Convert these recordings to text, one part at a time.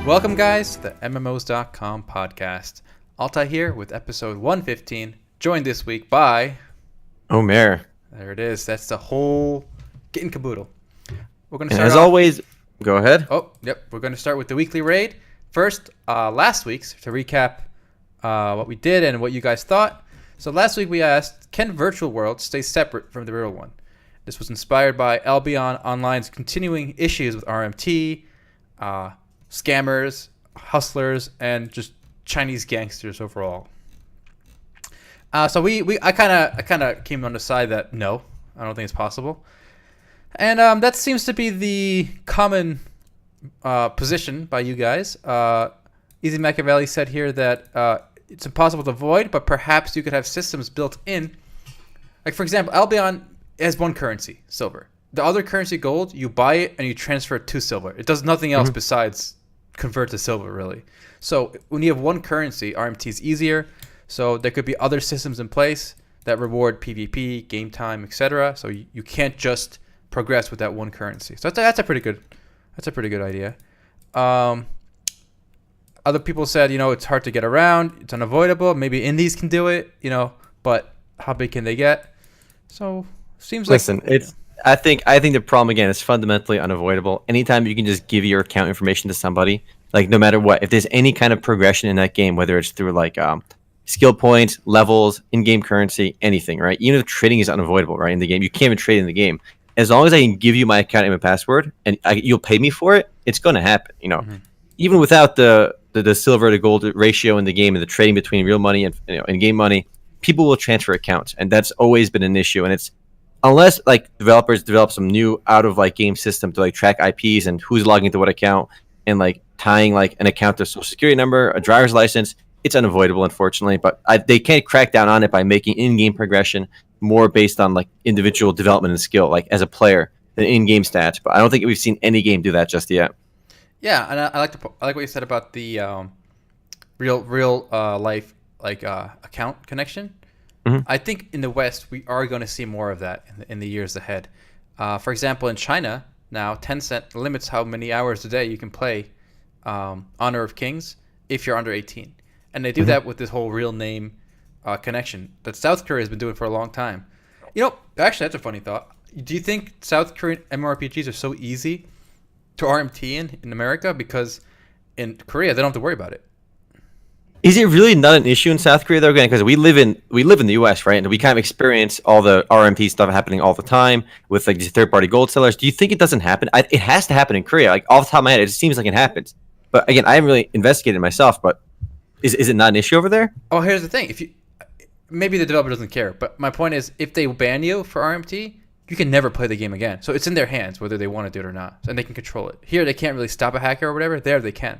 Welcome, guys, to the MMOs.com podcast. Altai here with episode 115, joined this week by... Omer. There it is. That's the whole kit and caboodle. We're going to start as always, go ahead. Oh, yep. We're going to start with the weekly raid. First, last week's, to recap what we did and what you guys thought. So last week we asked, can virtual worlds stay separate from the real one? This was inspired by Albion Online's continuing issues with RMT, scammers, hustlers, and just Chinese gangsters overall. So I kind of came on the side that no, I don't think it's possible, and that seems to be the common position by you guys. Easy Machiavelli said here that it's impossible to avoid, but perhaps you could have systems built in. Like, for example, Albion has one currency, silver. The other currency, gold, you buy it and you transfer it to silver. It does nothing else besides convert to silver, really. So when you have one currency, RMT is easier. So there could be other systems in place that reward PvP, game time, etc. So you can't just progress with that one currency. So that's a pretty good idea. Other people said, it's hard to get around, it's unavoidable. Maybe indies can do it, but how big can they get? So seems like I think the problem again is fundamentally unavoidable. Anytime you can just give your account information to somebody, like no matter what, if there's any kind of progression in that game, whether it's through like skill points, levels, in-game currency, anything, right? Even if trading is unavoidable, right, in the game, you can't even trade in the game. As long as I can give you my account and my password, and you'll pay me for it, it's going to happen. Even without the silver to gold ratio in the game and the trading between real money and in-game money, people will transfer accounts, and that's always been an issue. And it's unless like developers develop some new out of like game system to like track IPs and who's logging into what account and like tying like an account to a social security number, a driver's license, it's unavoidable, unfortunately. But they can't crack down on it by making in-game progression more based on like individual development and skill, like as a player, than in-game stats. But I don't think we've seen any game do that just yet. Yeah, and I like what you said about the real life account connection. I think in the West we are going to see more of that in the years ahead. For example, in China now, Tencent limits how many hours a day you can play Honor of Kings if you're under 18, and they do that with this whole real name connection that South Korea has been doing for a long time. Actually, that's a funny thought. Do you think South Korean MMORPGs are so easy to RMT in America because in Korea they don't have to worry about it? Is it really not an issue in South Korea though? Again, because we live in the U.S., right, and we kind of experience all the RMP stuff happening all the time with like these third-party gold sellers. Do you think it doesn't happen? It has to happen in Korea. Like off the top of my head, it just seems like it happens. But again, I haven't really investigated myself. But is it not an issue over there? Oh, here's the thing: maybe the developer doesn't care, but my point is, if they ban you for RMT, you can never play the game again. So it's in their hands whether they want to do it or not, and they can control it. Here, they can't really stop a hacker or whatever. There, they can.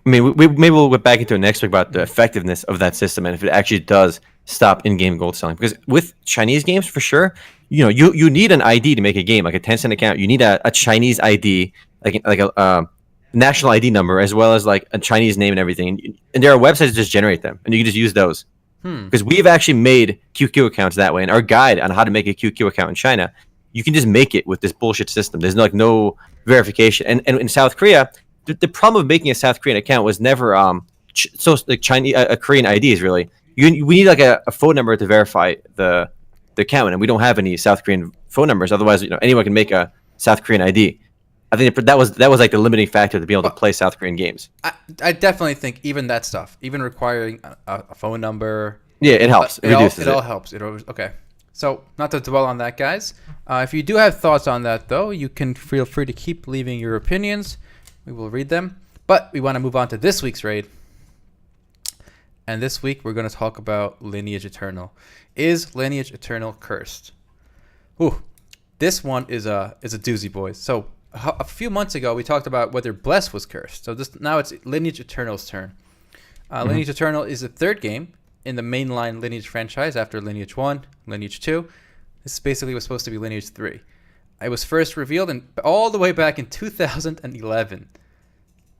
I mean, maybe we'll get back into it next week about the effectiveness of that system and if it actually does stop in-game gold selling. Because with Chinese games, for sure, you need an ID to make a game, like a Tencent account. You need a Chinese ID, like a national ID number, as well as like a Chinese name and everything. And there are websites that just generate them, and you can just use those. Because we've actually made QQ accounts that way. And our guide on how to make a QQ account in China, you can just make it with this bullshit system. There's no verification. And in South Korea, the problem of making a South Korean account was never Chinese Korean IDs really. We need like a phone number to verify the account, and we don't have any South Korean phone numbers. Otherwise, anyone can make a South Korean ID. I think that was like the limiting factor to be able to play South Korean games. I definitely think even that stuff, even requiring a phone number. Yeah, it helps. It all helps. Okay. So not to dwell on that, guys. If you do have thoughts on that, though, you can feel free to keep leaving your opinions. We will read them. But we want to move on to this week's raid. And this week we're going to talk about Lineage Eternal. Is Lineage Eternal cursed? Ooh, this one is a doozy, boys. So a few months ago we talked about whether Bless was cursed. So now it's Lineage Eternal's turn. Lineage Eternal is the third game in the mainline Lineage franchise after Lineage 1, Lineage 2. This basically was supposed to be Lineage 3. It was first revealed all the way back in 2011.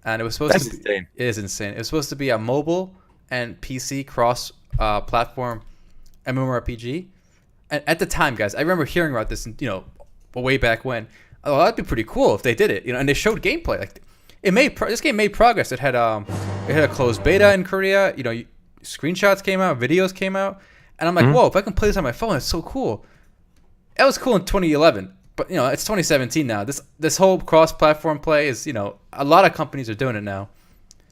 And it was supposed to be... insane. It is insane. It was supposed to be a mobile and PC cross-platform MMORPG. And at the time, guys, I remember hearing about this, way back when. Oh, that'd be pretty cool if they did it, and they showed gameplay. Like, this game made progress. It had a closed beta in Korea. Screenshots came out, videos came out, and I'm like, whoa! If I can play this on my phone, it's so cool. That was cool in 2011, but it's 2017 now. This whole cross-platform play is a lot of companies are doing it now.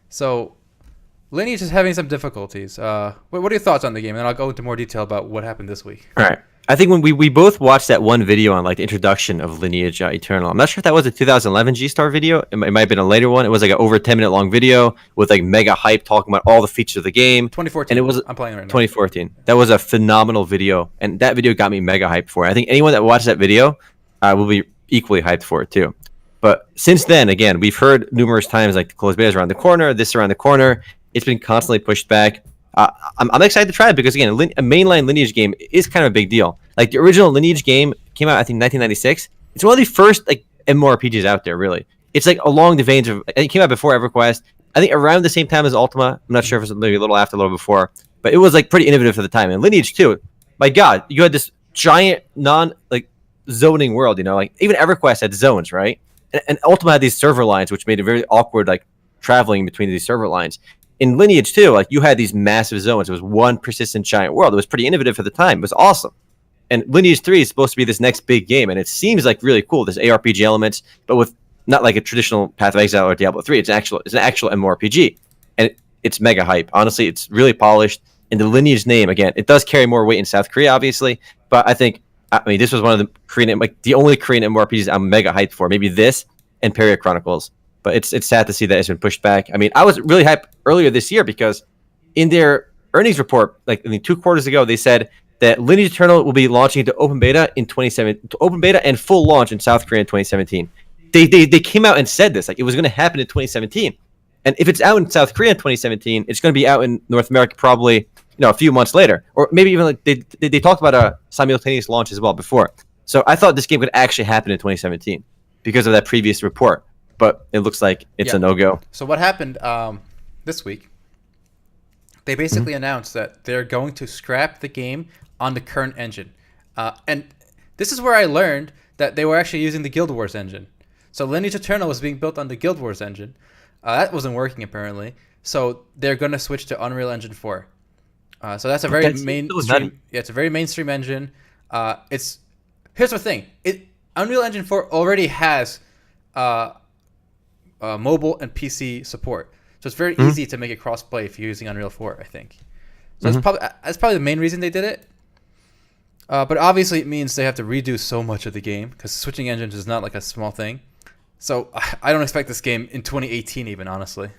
So Lineage is having some difficulties. What are your thoughts on the game? And then I'll go into more detail about what happened this week. All right. I think when we both watched that one video on like the introduction of Lineage Eternal, I'm not sure if that was a 2011 G-Star video. It might have been a later one. It was like an over 10-minute long video with like mega hype talking about all the features of the game. 2014. And it was I'm playing right now. 2014. That was a phenomenal video, and that video got me mega hyped for it. I think anyone that watched that video will be equally hyped for it too. But since then, again, we've heard numerous times like the closed beta is around the corner, this around the corner. It's been constantly pushed back. I'm excited to try it because, again, a mainline Lineage game is kind of a big deal. Like, the original Lineage game came out, I think, 1996. It's one of the first, like, MMORPGs out there, really. It's, like, along the veins of... It came out before EverQuest. I think around the same time as Ultima. I'm not sure if it was maybe a little after, a little before. But it was, like, pretty innovative for the time. And Lineage, too. My God, you had this giant, zoning world, Like, even EverQuest had zones, right? And Ultima had these server lines, which made it very awkward, like, traveling between these server lines. In Lineage 2, like, you had these massive zones. It was one persistent giant world. It was pretty innovative for the time. It was awesome. And Lineage 3 is supposed to be this next big game, and it seems like really cool. There's ARPG elements, but with not like a traditional Path of Exile or Diablo 3. It's an actual MMORPG, and it's mega hype. Honestly, it's really polished. And the Lineage name, again, it does carry more weight in South Korea, obviously. But I mean, this was one of the Korean, like the only Korean MMORPGs I'm mega hyped for. Maybe this and Peria Chronicles. But it's sad to see that it's been pushed back. I mean, I was really hyped earlier this year because in their earnings report, like 2 quarters ago, they said that Lineage Eternal will be launching into open beta in 2017, open beta and full launch in South Korea in 2017. They came out and said this, like it was going to happen in 2017. And if it's out in South Korea in 2017, it's going to be out in North America probably a few months later, or maybe even like they talked about a simultaneous launch as well before. So I thought this game could actually happen in 2017 because of that previous report. But it looks like it's a no-go. So what happened this week, they basically announced that they're going to scrap the game on the current engine. And this is where I learned that they were actually using the Guild Wars engine. So Lineage Eternal was being built on the Guild Wars engine. That wasn't working, apparently. So they're going to switch to Unreal Engine 4. So that's a very mainstream... Yeah, it's a very mainstream engine. Here's the thing. Unreal Engine 4 already has... mobile and PC support, so it's very easy to make it cross-play if you're using Unreal 4. I think so. That's probably the main reason they did it. But obviously, it means they have to redo so much of the game because switching engines is not like a small thing. So I don't expect this game in 2018, even honestly.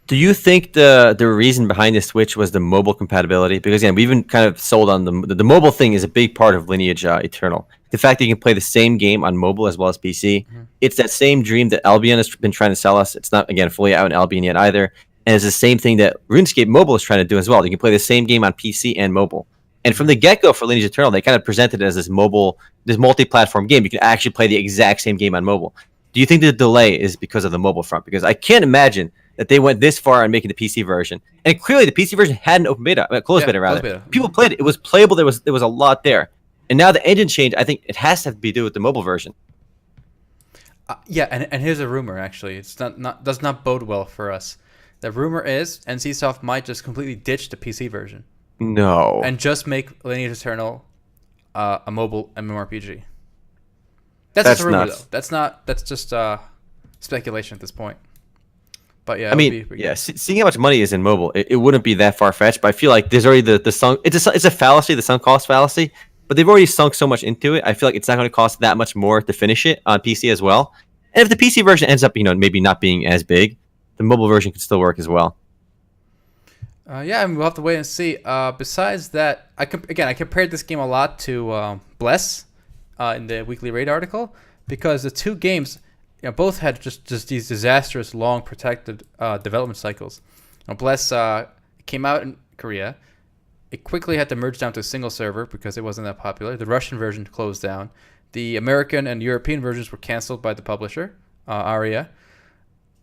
Do you think the reason behind this switch was the mobile compatibility? Because again, we've been kind of sold on the mobile thing is a big part of Lineage Eternal. The fact that you can play the same game on mobile as well as PC, it's that same dream that Albion has been trying to sell us. It's not, again, fully out in Albion yet either. And it's the same thing that RuneScape Mobile is trying to do as well. You can play the same game on PC and mobile. And from the get-go for Lineage Eternal, they kind of presented it as this multi-platform game. You can actually play the exact same game on mobile. Do you think the delay is because of the mobile front? Because I can't imagine that they went this far on making the PC version. And clearly the PC version had an open beta, closed beta rather. Closed beta. People played it. It was playable. There was a lot there. And now the engine change, I think it has to be due with the mobile version. And here's a rumor, actually. It's does not bode well for us. The rumor is NCSoft might just completely ditch the PC version. No. And just make Lineage Eternal a mobile MMORPG. That's just a rumor, nuts. Though. That's just speculation at this point. But yeah, I mean, seeing how much money is in mobile, it wouldn't be that far-fetched, but I feel like there's already the sunk... It's a fallacy, the sunk cost fallacy. But they've already sunk so much into it. I feel like it's not going to cost that much more to finish it on PC as well. And if the PC version ends up, maybe not being as big, the mobile version could still work as well. We'll have to wait and see. Besides that, I compared this game a lot to Bless in the Weekly Raid article because the two games, both had just these disastrous, long, protected development cycles. Bless came out in Korea. It quickly had to merge down to a single server because it wasn't that popular. The Russian version closed down. The American and European versions were canceled by the publisher, Aria.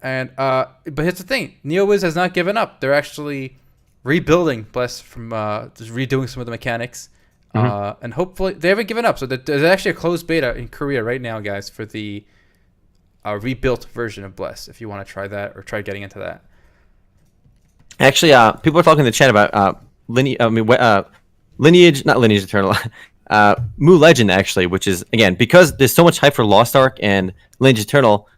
But here's the thing. NeoWiz has not given up. They're actually rebuilding Bless from just redoing some of the mechanics. And hopefully they haven't given up. So there's actually a closed beta in Korea right now, guys, for the a rebuilt version of Bless if you want to try that or try getting into that. Actually, people are talking in the chat about Lineage, not Lineage Eternal, Mu Legend actually, which is again because there's so much hype for Lost Ark and Lineage Eternal.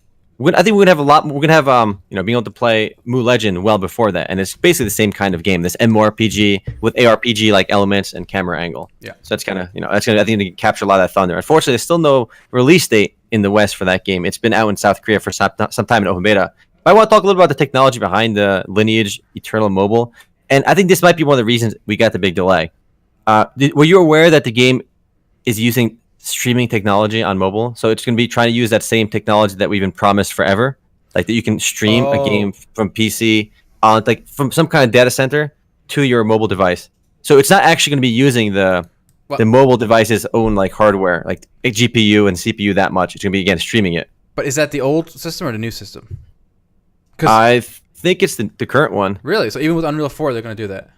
I think we're gonna have a lot. We're gonna have being able to play Mu Legend well before that, and it's basically the same kind of game. This MMORPG with ARPG like elements and camera angle. Yeah. So that's kind of that's gonna I think to capture a lot of that thunder. Unfortunately, there's still no release date in the West for that game. It's been out in South Korea for some time in open beta. But I want to talk a little about the technology behind the Lineage Eternal mobile, and I think this might be one of the reasons we got the big delay. Were you aware that the game is using streaming technology on mobile? So it's going to be trying to use that same technology that we've been promised forever, like that you can stream a game from PC on like from some kind of data center to your mobile device. So it's not actually going to be using the mobile device's own like hardware, like a GPU and CPU that much. It's going to be again streaming it. But is that the old system or the new system? I think it's the current one. Really? So even with Unreal 4, they're going to do that?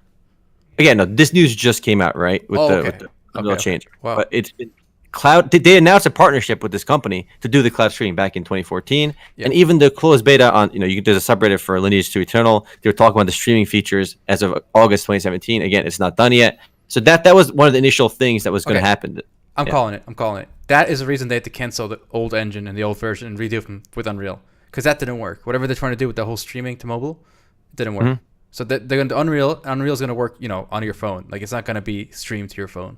Again, no, this news just came out, right? With the Unreal change. Wow. But it's been cloud. They announced a partnership with this company to do the cloud streaming back in 2014, and even the closed beta on there's a subreddit for Lineage to Eternal. They were talking about the streaming features as of August 2017. Again, it's not done yet. So that was one of the initial things that was going to happen. I'm calling it. That is the reason they had to cancel the old engine and the old version and redo them with Unreal, because that didn't work. Whatever they're trying to do with the whole streaming to mobile, it didn't work. Mm-hmm. So they're going to Unreal's going to work, on your phone. Like it's not going to be streamed to your phone.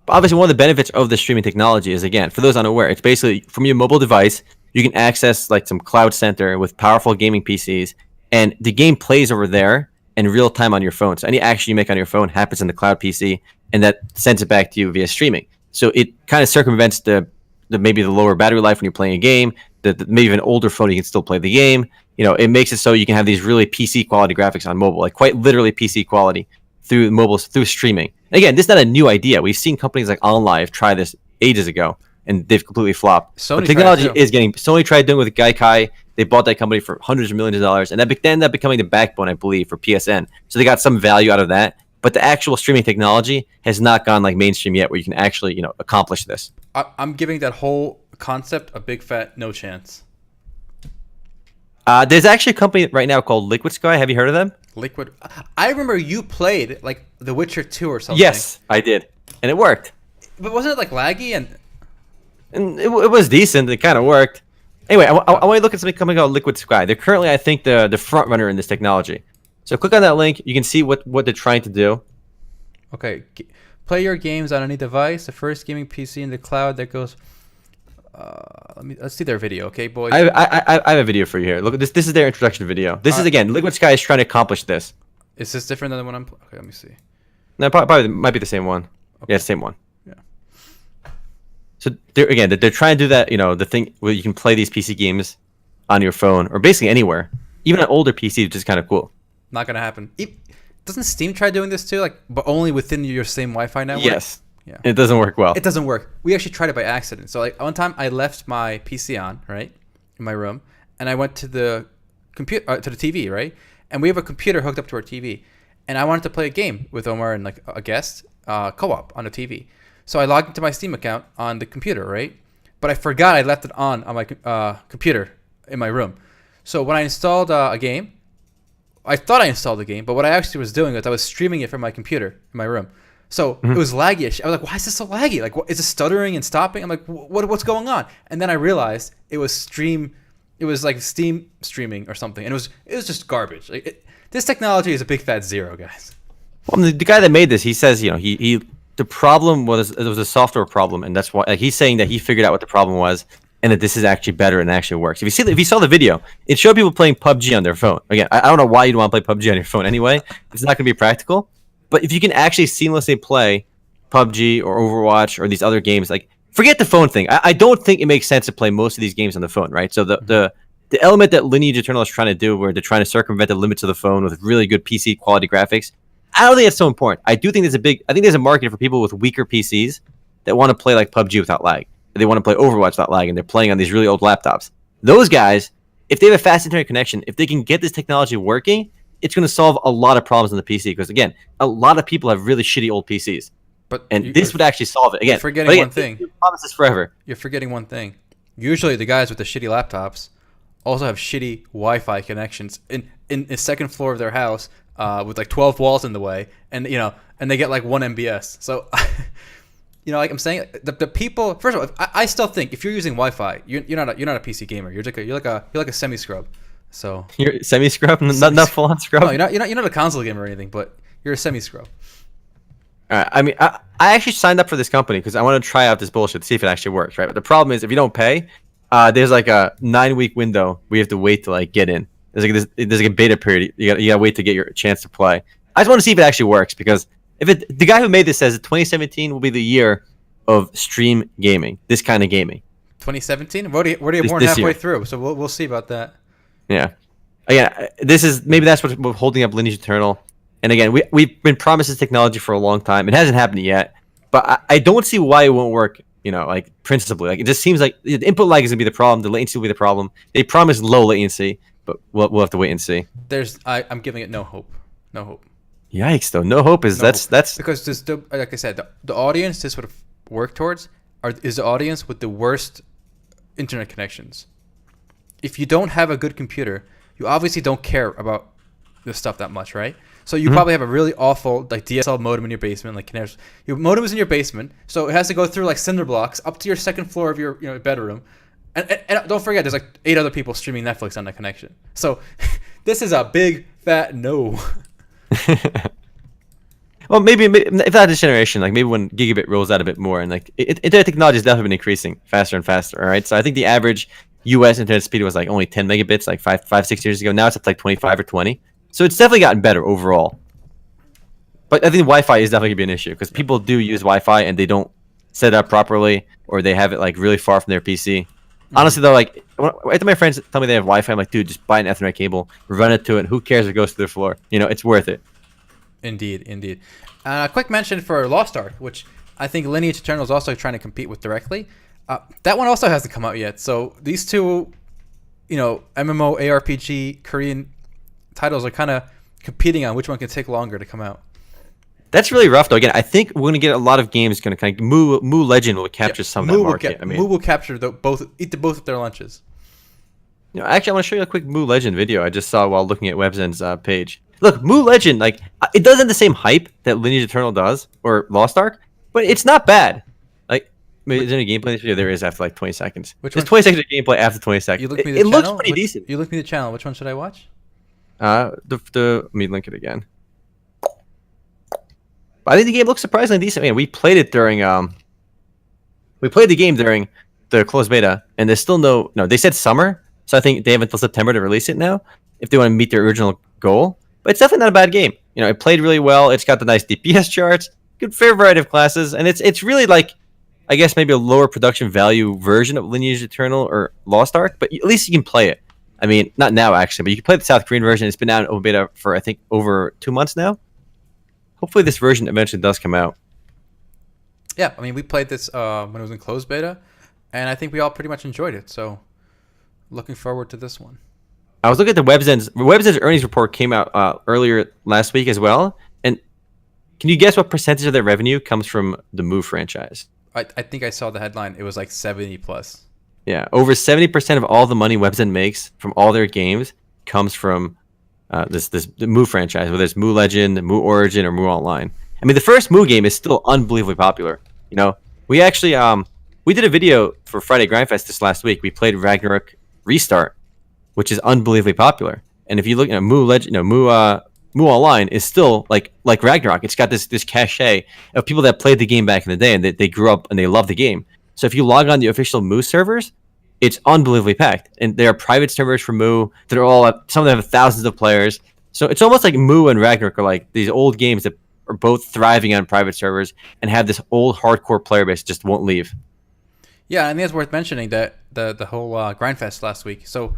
But obviously, one of the benefits of the streaming technology is, again, for those unaware, it's basically from your mobile device, you can access like some cloud center with powerful gaming PCs, and the game plays over there in real time on your phone. So any action you make on your phone happens in the cloud PC, and that sends it back to you via streaming. So it kind of circumvents the maybe the lower battery life when you're playing a game. Maybe an older phone you can still play the game. It makes it so you can have these really PC quality graphics on mobile, like quite literally PC quality through streaming. Again, this is not a new idea. We've seen companies like OnLive try this ages ago, and they've completely flopped. Sony tried doing it with Gaikai. They bought that company for hundreds of millions of dollars, and that ended up becoming the backbone, I believe, for PSN. So they got some value out of that. But the actual streaming technology has not gone like mainstream yet, where you can actually, accomplish this. I'm giving that whole concept a big fat no chance. There's actually a company right now called Liquid Sky. Have you heard of them? Liquid. I remember you played like The Witcher 2 or something. Yes, I did, and it worked. But wasn't it like laggy and it was decent. It kind of worked. Anyway, I want to look at something coming called Liquid Sky. They're currently, I think, the front runner in this technology. So click on that link. You can see what they're trying to do. Okay, play your games on any device. The first gaming PC in the cloud that goes. Let's see their video, okay, boys. I have a video for you here. Look at this. This is their introduction video. This is again, Liquid Sky is trying to accomplish this. Is this different than the one I'm? Okay, let me see. No, probably might be the same one. Okay. Yeah, same one. Yeah. So they're trying to do that. The thing where you can play these PC games on your phone or basically anywhere, even an older PC, which is kind of cool. Not gonna happen. Doesn't Steam try doing this too? Like, but only within your same Wi-Fi network. Yes. Yeah. It doesn't work well. It doesn't work. We actually tried it by accident. So like one time I left my PC on, right, in my room, and I went to the computer to the TV, right? And we have a computer hooked up to our TV. And I wanted to play a game with Omar and like a guest, co-op on the TV. So I logged into my Steam account on the computer, right? But I forgot I left it on my computer in my room. So when I installed a game, I thought I installed the game, but what I actually was doing was I was streaming it from my computer in my room. So it was laggy. I was like, why is this so laggy? Like, what, is it stuttering and stopping? I'm like, what's going on? And then I realized it was like Steam streaming or something, and it was just garbage. Like, this technology is a big fat zero, guys. Well, the guy that made this, he says, the problem was it was a software problem, and that's why he's saying that he figured out what the problem was, and that this is actually better and actually works. If you saw the video, it showed people playing PUBG on their phone. Again, I don't know why you'd want to play PUBG on your phone anyway. It's not going to be practical. But if you can actually seamlessly play PUBG or Overwatch or these other games, like forget the phone thing. I don't think it makes sense to play most of these games on the phone, right? So the element that Lineage Eternal is trying to do, where they're trying to circumvent the limits of the phone with really good PC quality graphics, I don't think that's so important. I do think there's a market for people with weaker PCs that want to play like PUBG without lag. They want to play Overwatch without lag, and they're playing on these really old laptops. Those guys, if they have a fast internet connection, if they can get this technology working, it's going to solve a lot of problems on the PC. Because again, a lot of people have really shitty old PCs, and this would actually solve it. Again, forgetting one thing. Promise this forever. You're forgetting one thing. Usually, the guys with the shitty laptops also have shitty Wi-Fi connections in the second floor of their house with like 12 walls in the way, and and they get like 1 MBS. So, like I'm saying, the people. First of all, I still think if you're using Wi-Fi, you're not a PC gamer. You're like a semi scrub. So you're semi scrub, not full on scrub. No, you're not a console gamer or anything, but you're a semi scrub. I mean, I actually signed up for this company because I want to try out this bullshit to see if it actually works, right? But the problem is, if you don't pay, there's like a 9-week window where you have to wait to like get in. There's like a beta period. You gotta wait to get your chance to play. I just want to see if it actually works because the guy who made this says that 2017 will be the year of stream gaming, this kind of gaming. 2017? We're more than halfway through, so we'll see about that. Yeah. Again, that's what's holding up Lineage Eternal. And again, we've been promised this technology for a long time. It hasn't happened yet, but I don't see why it won't work. Like principally, like it just seems like the input lag is gonna be the problem. The latency will be the problem. They promised low latency, but we'll have to wait and see. I'm giving it no hope. No hope. Yikes! Though no hope is that's because like I said, the audience this would work towards is the audience with the worst internet connections. If you don't have a good computer, you obviously don't care about this stuff that much, right? So you probably have a really awful like DSL modem in your basement, like your modem is in your basement, so it has to go through like cinder blocks up to your second floor of your bedroom, and don't forget there's like 8 other people streaming Netflix on that connection. So this is a big fat no. Well, maybe if that this generation, like maybe when gigabit rolls out a bit more, and like internet technology has definitely been increasing faster and faster. All right, so I think the average U.S. internet speed was like only 10 megabits like 6 years ago. Now it's up to like 25 or 20. So it's definitely gotten better overall. But I think Wi-Fi is definitely going to be an issue because people do use Wi-Fi and they don't set it up properly or they have it like really far from their PC. Honestly, though, like after my friends tell me they have Wi-Fi, I'm like, dude, just buy an Ethernet cable, run it to it. Who cares if it goes to the floor? It's worth it. Indeed. A quick mention for Lost Ark, which I think Lineage Eternal is also trying to compete with directly. That one also hasn't come out yet. So these two, MMO, ARPG, Korean titles are kind of competing on which one can take longer to come out. That's really rough, though. Again, I think we're going to get a lot of games going to kind of Moo Legend will capture some of that market. Moo will capture both of their lunches. Actually, I want to show you a quick Moo Legend video I just saw while looking at Webzen's page. Look, Moo Legend, like it doesn't have the same hype that Lineage Eternal does or Lost Ark, but it's not bad. Like, is there any gameplay in this video? There is after like 20 seconds. There's 20 seconds of gameplay after 20 seconds. It looks pretty decent. You look me the channel. Which one should I watch? Let me link it again. I think the game looks surprisingly decent. Man, we played it during we played the game during the closed beta, and there's still no. They said summer, so I think they have until September to release it now if they want to meet their original goal. But it's definitely not a bad game. It played really well. It's got the nice DPS charts, good fair variety of classes, and it's really like, I guess maybe a lower production value version of Lineage Eternal or Lost Ark, but at least you can play it. I mean, not now actually, but you can play the South Korean version. It's been out in open beta for I think over 2 months now. Hopefully, this version eventually does come out. Yeah, I mean, we played this when it was in closed beta, and I think we all pretty much enjoyed it. So, looking forward to this one. I was looking at the Webzen's earnings report came out earlier last week as well. And can you guess what percentage of their revenue comes from the Moo franchise? I think I saw the headline. It was like 70 plus. Yeah, over 70% of all the money Webzen makes from all their games comes from the Moo franchise, whether it's Moo Legend, Moo Origin, or Moo Online. I mean, the first Moo game is still unbelievably popular. We actually we did a video for Friday Grindfest this last week. We played Ragnarok Restart, which is unbelievably popular. And if you look at Moo Legend, Moo Online is still like Ragnarok. It's got this cachet of people that played the game back in the day and they grew up and they love the game. So if you log on the official Moo servers, it's unbelievably packed. And there are private servers for Moo that are some of them have thousands of players. So it's almost like Moo and Ragnarok are like these old games that are both thriving on private servers and have this old hardcore player base that just won't leave. Yeah, I think it's worth mentioning that the whole Grindfest last week. So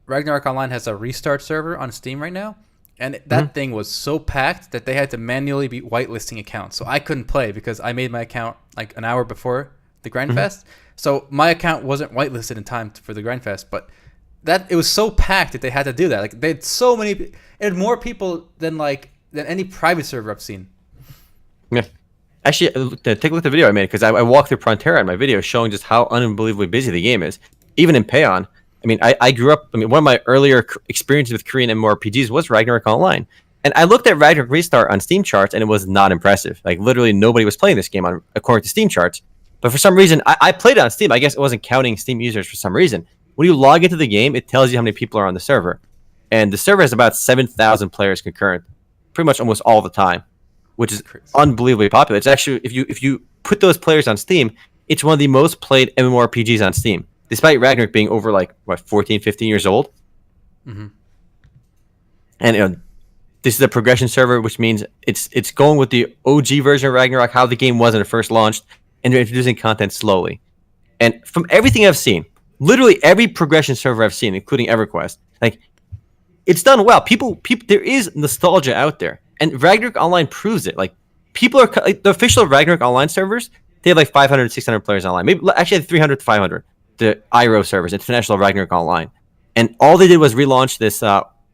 Ragnarok Online has a restart server on Steam right now. And that thing was so packed that they had to manually be whitelisting accounts. So I couldn't play because I made my account like an hour before the Grindfest. So my account wasn't whitelisted in time for the Grindfest. But it was so packed that they had to do that. Like they had so many. It had more people than any private server I've seen. Yeah. Actually, take a look at the video I made because I walked through Frontera in my video showing just how unbelievably busy the game is. Even in Payon, I mean, I grew up. I mean, one of my earlier experiences with Korean MMORPGs was Ragnarok Online, and I looked at Ragnarok Restart on Steam charts, and it was not impressive. Like literally, nobody was playing this game on according to Steam charts. But for some reason, I played it on Steam. I guess it wasn't counting Steam users for some reason. When you log into the game, it tells you how many people are on the server, and the server has about 7,000 players concurrent, pretty much almost all the time, which is unbelievably popular. It's actually if you put those players on Steam, it's one of the most played MMORPGs on Steam, despite Ragnarok being over like what 14, 15 years old. Mm-hmm. And this is a progression server, which means it's going with the OG version of Ragnarok, how the game was when it first launched, and they're introducing content slowly. And from everything I've seen, literally every progression server I've seen, including EverQuest, like it's done well. People, there is nostalgia out there, and Ragnarok Online proves it. Like people are like, the official Ragnarok Online servers. They have like 500, 600 players online. Maybe actually 300 to 500. The IRO servers, International Ragnarok Online, and all they did was relaunch this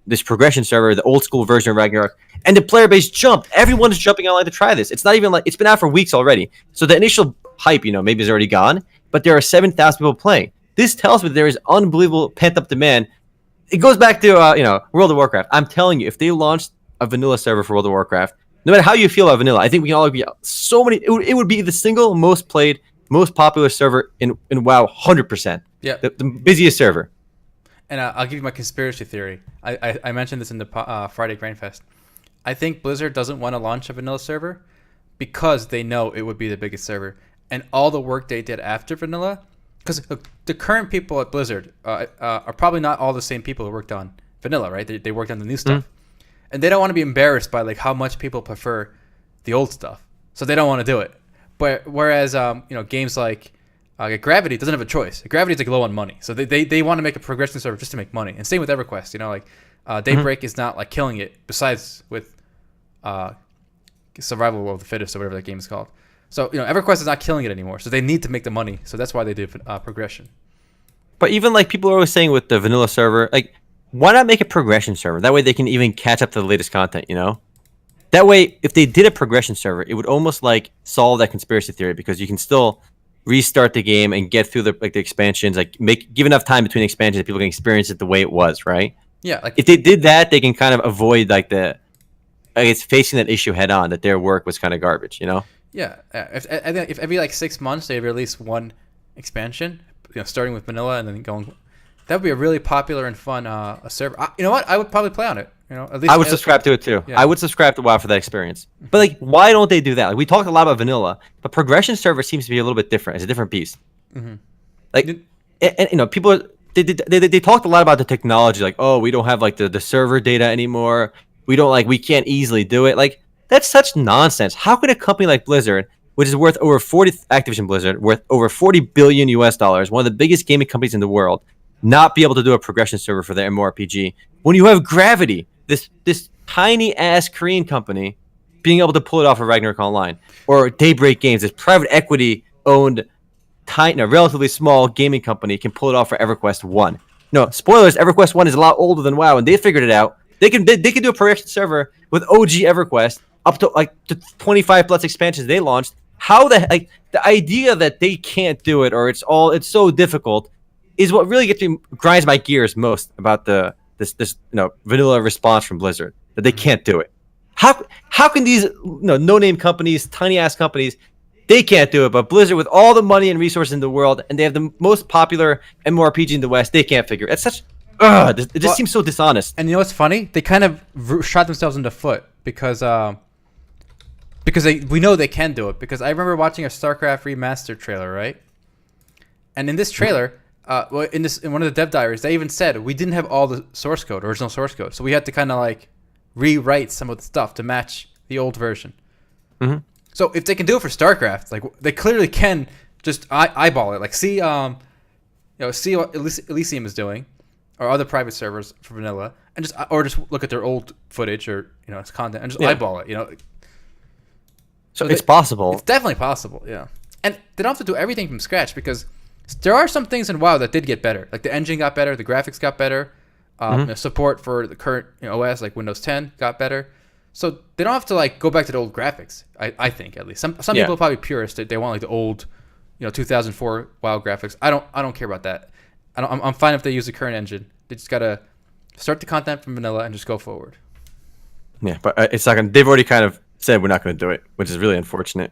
this progression server, the old school version of Ragnarok, and the player base jumped. Everyone is jumping online to try this. It's not even like it's been out for weeks already. So the initial hype, maybe is already gone, but there are 7,000 people playing. This tells me there is unbelievable pent up demand. It goes back to World of Warcraft. I'm telling you, if they launched a vanilla server for World of Warcraft, no matter how you feel about vanilla, I think we can all agree so many. It would be the single most played, most popular server in WoW, 100%. Yeah, the busiest server. And I'll give you my conspiracy theory. I mentioned this in the Friday Grindfest. I think Blizzard doesn't want to launch a vanilla server because they know it would be the biggest server, and all the work they did after vanilla. Because the current people at Blizzard are probably not all the same people who worked on vanilla, right? They worked on the new stuff, and they don't want to be embarrassed by like how much people prefer the old stuff, so they don't want to do it. But whereas games like Gravity doesn't have a choice. Gravity's like low on money, so they want to make a progression server just to make money. And same with EverQuest. Daybreak is not like killing it. Besides with Survival of the Fittest or whatever that game is called. So EverQuest is not killing it anymore. So they need to make the money. So that's why they do progression. But even like people are always saying with the vanilla server, like why not make a progression server? That way they can even catch up to the latest content. That way, if they did a progression server, it would almost like solve that conspiracy theory because you can still restart the game and get through the expansions, give enough time between expansions that people can experience it the way it was, right? Yeah. Like if they did that, they can kind of avoid facing that issue head on that their work was kind of garbage, Yeah. If every 6 months they release one expansion, starting with vanilla and then going, that would be a really popular and fun server. You know what? I would probably play on it. At least I would subscribe to it too. Yeah. I would subscribe to WoW for that experience. But why don't they do that? We talked a lot about vanilla, but progression server seems to be a little bit different. It's a different beast. Mm-hmm. And people they talked a lot about the technology, like, oh, we don't have the server data anymore. We can't easily do it. That's such nonsense. How could a company like Blizzard, which is worth over Activision Blizzard, worth over $40 billion US, one of the biggest gaming companies in the world, not be able to do a progression server for their MMORPG when you have Gravity, this tiny ass Korean company, being able to pull it off of Ragnarok Online, or Daybreak Games, this private equity owned, relatively small gaming company, can pull it off for EverQuest 1. No, spoilers, EverQuest 1 is a lot older than WoW, and they figured it out. They can do a progression server with OG EverQuest up to to 25 plus expansions they launched. How the idea that they can't do it, or it's so difficult, is what really grinds my gears most about this vanilla response from Blizzard, that they can't do it. How can these no-name companies, tiny ass companies, they can't do it, but Blizzard with all the money and resources in the world, and they have the most popular MMORPG in the West, they can't figure it. It's such it just seems so dishonest. And you know what's funny? They kind of shot themselves in the foot because we know they can do it, because I remember watching a Starcraft remastered trailer, right? And in this trailer, in one of the dev diaries, they even said we didn't have all the original source code, so we had to kind of rewrite some of the stuff to match the old version. Mm-hmm. So if they can do it for Starcraft, they clearly can just eyeball it. See what Elysium is doing, or other private servers for vanilla, and just look at their old footage or its content and just eyeball it. So it's possible. It's definitely possible, yeah. And they don't have to do everything from scratch, because there are some things in WoW that did get better. The engine got better, the graphics got better, support for the current OS, like Windows 10, got better. So they don't have to like go back to the old graphics. I think at least some Yeah. people are probably purists. They want like the old, 2004 WoW graphics. I don't care about that. I'm fine if they use the current engine. They just gotta start the content from vanilla and just go forward. Yeah, but it's not gonna. They've already kind of said we're not going to do it, which is really unfortunate.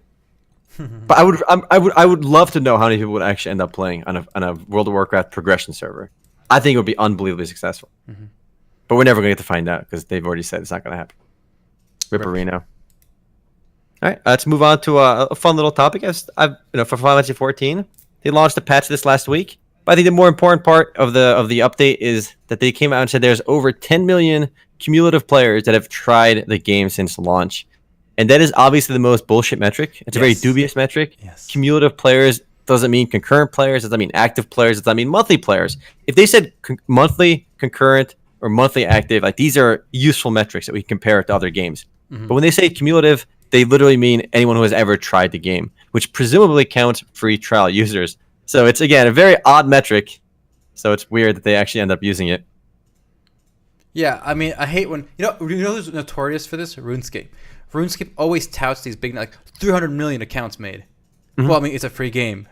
But I would love to know how many people would actually end up playing on a World of Warcraft progression server. I think it would be unbelievably successful. But we're never going to get to find out because they've already said it's not going to happen. Ripperino. All right, let's move on to a fun little topic. For Final Fantasy 14, they launched a patch this last week. But I think the more important part of the update is that they came out and said there's over 10 million cumulative players that have tried the game since launch. And that is obviously the most bullshit metric. It's a very dubious metric. Yes. Cumulative players doesn't mean concurrent players. Doesn't mean active players. Doesn't mean monthly players. If they said monthly, concurrent, or monthly active, like these are useful metrics that we compare to other games. But when they say cumulative, they literally mean anyone who has ever tried the game, which presumably counts free trial users. So it's, again, a very odd metric. So it's weird that they actually end up using it. Yeah, I mean, I hate when who's notorious for this? RuneScape. RuneScape always touts these big, like 300 million accounts made. Well, I mean, it's a free game.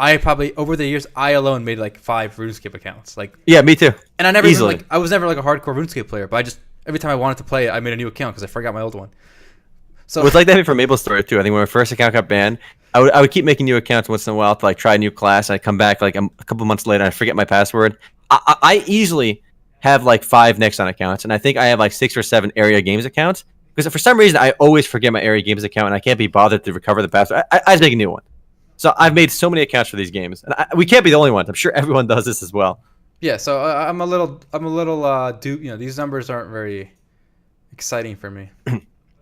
I probably over the years, I alone made like 5 RuneScape accounts. Like, yeah, me too. And I never Easily. I was never like a hardcore RuneScape player, but I just every time I wanted to play it, I made a new account because I forgot my old one. So it was like that for MapleStory too. I think when my first account got banned, I would keep making new accounts once in a while to like try a new class. I'd come back like a couple months later, and I forget my password. I easily have like 5 Nexon accounts, and I think I have like 6 or 7 Area Games accounts. Because for some reason, I always forget my Area Games account, and I can't be bothered to recover the password. I just make a new one. So I've made so many accounts for these games, and we can't be the only ones. I'm sure everyone does this as well. yeah, so I'm a little these numbers aren't very exciting for me.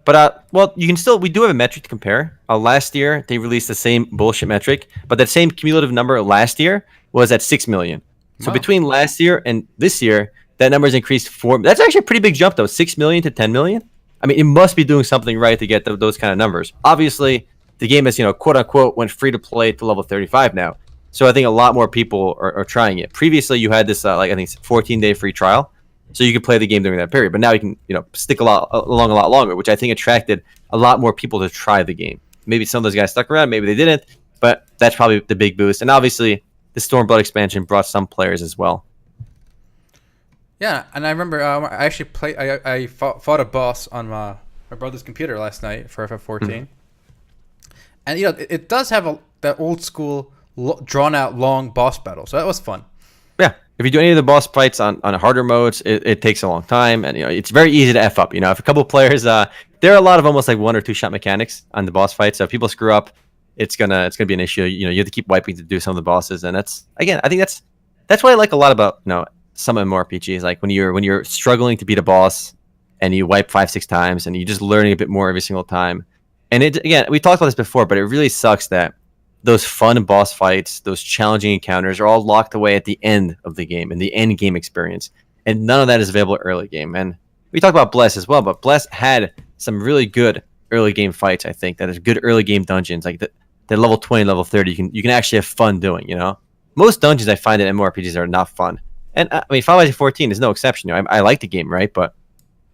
But well, you can still. We do have a metric to compare. Last year they released the same bullshit metric, but that same cumulative number last year was at 6 million. So Wow. between last year and this year, that number has increased 4. That's actually a pretty big jump, though. 6 million to 10 million. I mean, it must be doing something right to get those kind of numbers. Obviously, the game has, quote unquote, went free to play to level 35 now. So I think a lot more people are trying it. Previously, you had this, I think, 14-day free trial, so you could play the game during that period. But now you can, stick along a lot longer, which I think attracted a lot more people to try the game. Maybe some of those guys stuck around, maybe they didn't, but that's probably the big boost. And obviously, the Stormblood expansion brought some players as well. Yeah, and I remember I actually I fought a boss on my brother's computer last night for FF14, and it does have that old school drawn out long boss battle, so that was fun. Yeah, if you do any of the boss fights on harder modes, it takes a long time, and it's very easy to f up. If a couple players, there are a lot of almost like 1 or 2 shot mechanics on the boss fights. So if people screw up, it's gonna be an issue. You have to keep wiping to do some of the bosses, and that's, again, I think that's what I like a lot about some MMORPGs. Like when you're struggling to beat a boss and you wipe 5-6 times and you're just learning a bit more every single time. And again, we talked about this before, but it really sucks that those fun boss fights, those challenging encounters are all locked away at the end of the game, in the end game experience. And none of that is available early game. And we talked about Bless as well, but Bless had some really good early game fights, I think. That is good early game dungeons. Like the level 20, level 30, you can actually have fun doing, Most dungeons I find in MMORPGs are not fun. And I mean, Final Fantasy 14 is no exception. I like the game, right? But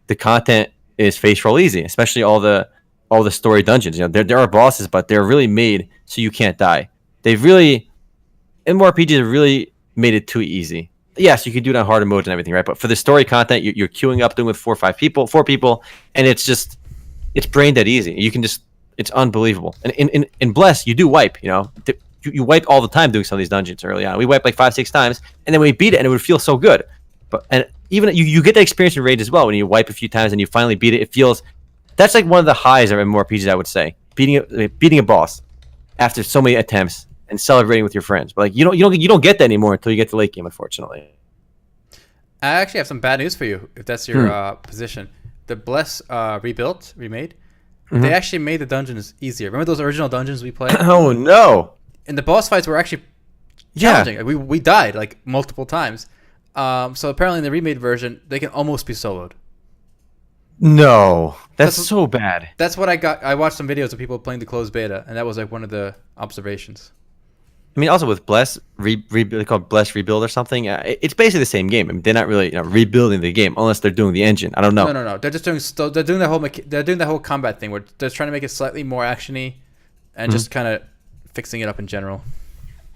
the content is face roll easy, especially all the story dungeons. There are bosses, but they're really made so you can't die. MMORPGs have really made it too easy. Yes, you can do it on harder modes and everything, right? But for the story content, you're queuing up doing with 4 people, and it's brain dead easy. It's unbelievable. And in Bless, you do wipe. You wipe all the time doing some of these dungeons early on. We wiped like 5-6 times, and then we beat it, and it would feel so good. And even you get that experience in Rage as well when you wipe a few times and you finally beat it. It feels that's like one of the highs of MMORPGs, I would say. Beating a boss after so many attempts and celebrating with your friends. But like you don't get that anymore until you get to late game, unfortunately. I actually have some bad news for you if that's your position. The Bless remade, they actually made the dungeons easier. Remember those original dungeons we played? Oh no! And the boss fights were actually challenging. Yeah. We died like multiple times. So apparently in the remade version, they can almost be soloed. No, that's so bad. That's what I got. I watched some videos of people playing the closed beta, and that was like one of the observations. I mean, also with Bless, they call it Bless Rebuild or something. It's basically the same game. I mean, they're not really rebuilding the game unless they're doing the engine. I don't know. No. They're just doing they're doing the whole combat thing where they're trying to make it slightly more actiony, and just kind of fixing it up in general.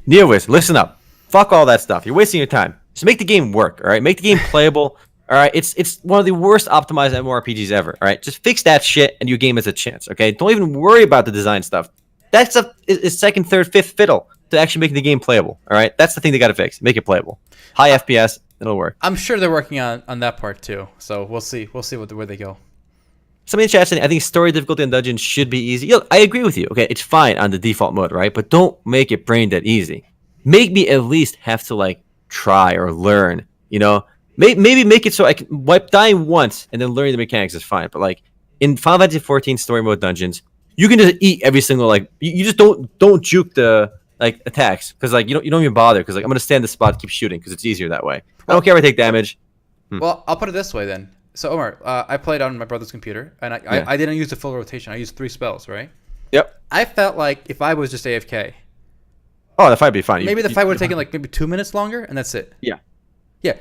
Neowiz, listen up. Fuck all that stuff. You're wasting your time. Just make the game work. All right, make the game playable. All right, it's one of the worst optimized MMORPGs ever. All right, just fix that shit, and your game has a chance. Okay, don't even worry about the design stuff. That stuff is second, third, fifth fiddle to actually making the game playable. All right, that's the thing they got to fix. Make it playable. High FPS, it'll work. I'm sure they're working on that part too. So we'll see. We'll see where they go. Somebody in the chat saying, I think story difficulty in dungeons should be easy. Yo, I agree with you. Okay, it's fine on the default mode, right? But don't make it brain dead easy. Make me at least have to like try or learn. You know, maybe make it so I can wipe dying once and then learning the mechanics is fine. But like in Final Fantasy 14 story mode dungeons, you can just eat every single like you just don't juke the like attacks because like you don't even bother because like I'm gonna stand in the spot and keep shooting because it's easier that way. I don't care if I take damage. Well, I'll put it this way then. So Omar, I played on my brother's computer and I didn't use the full rotation. I used 3 spells, right? Yep. I felt like if I was just AFK, oh, the fight would be fine. Maybe the fight would have taken like maybe 2 minutes longer, and that's it. Yeah. Yeah.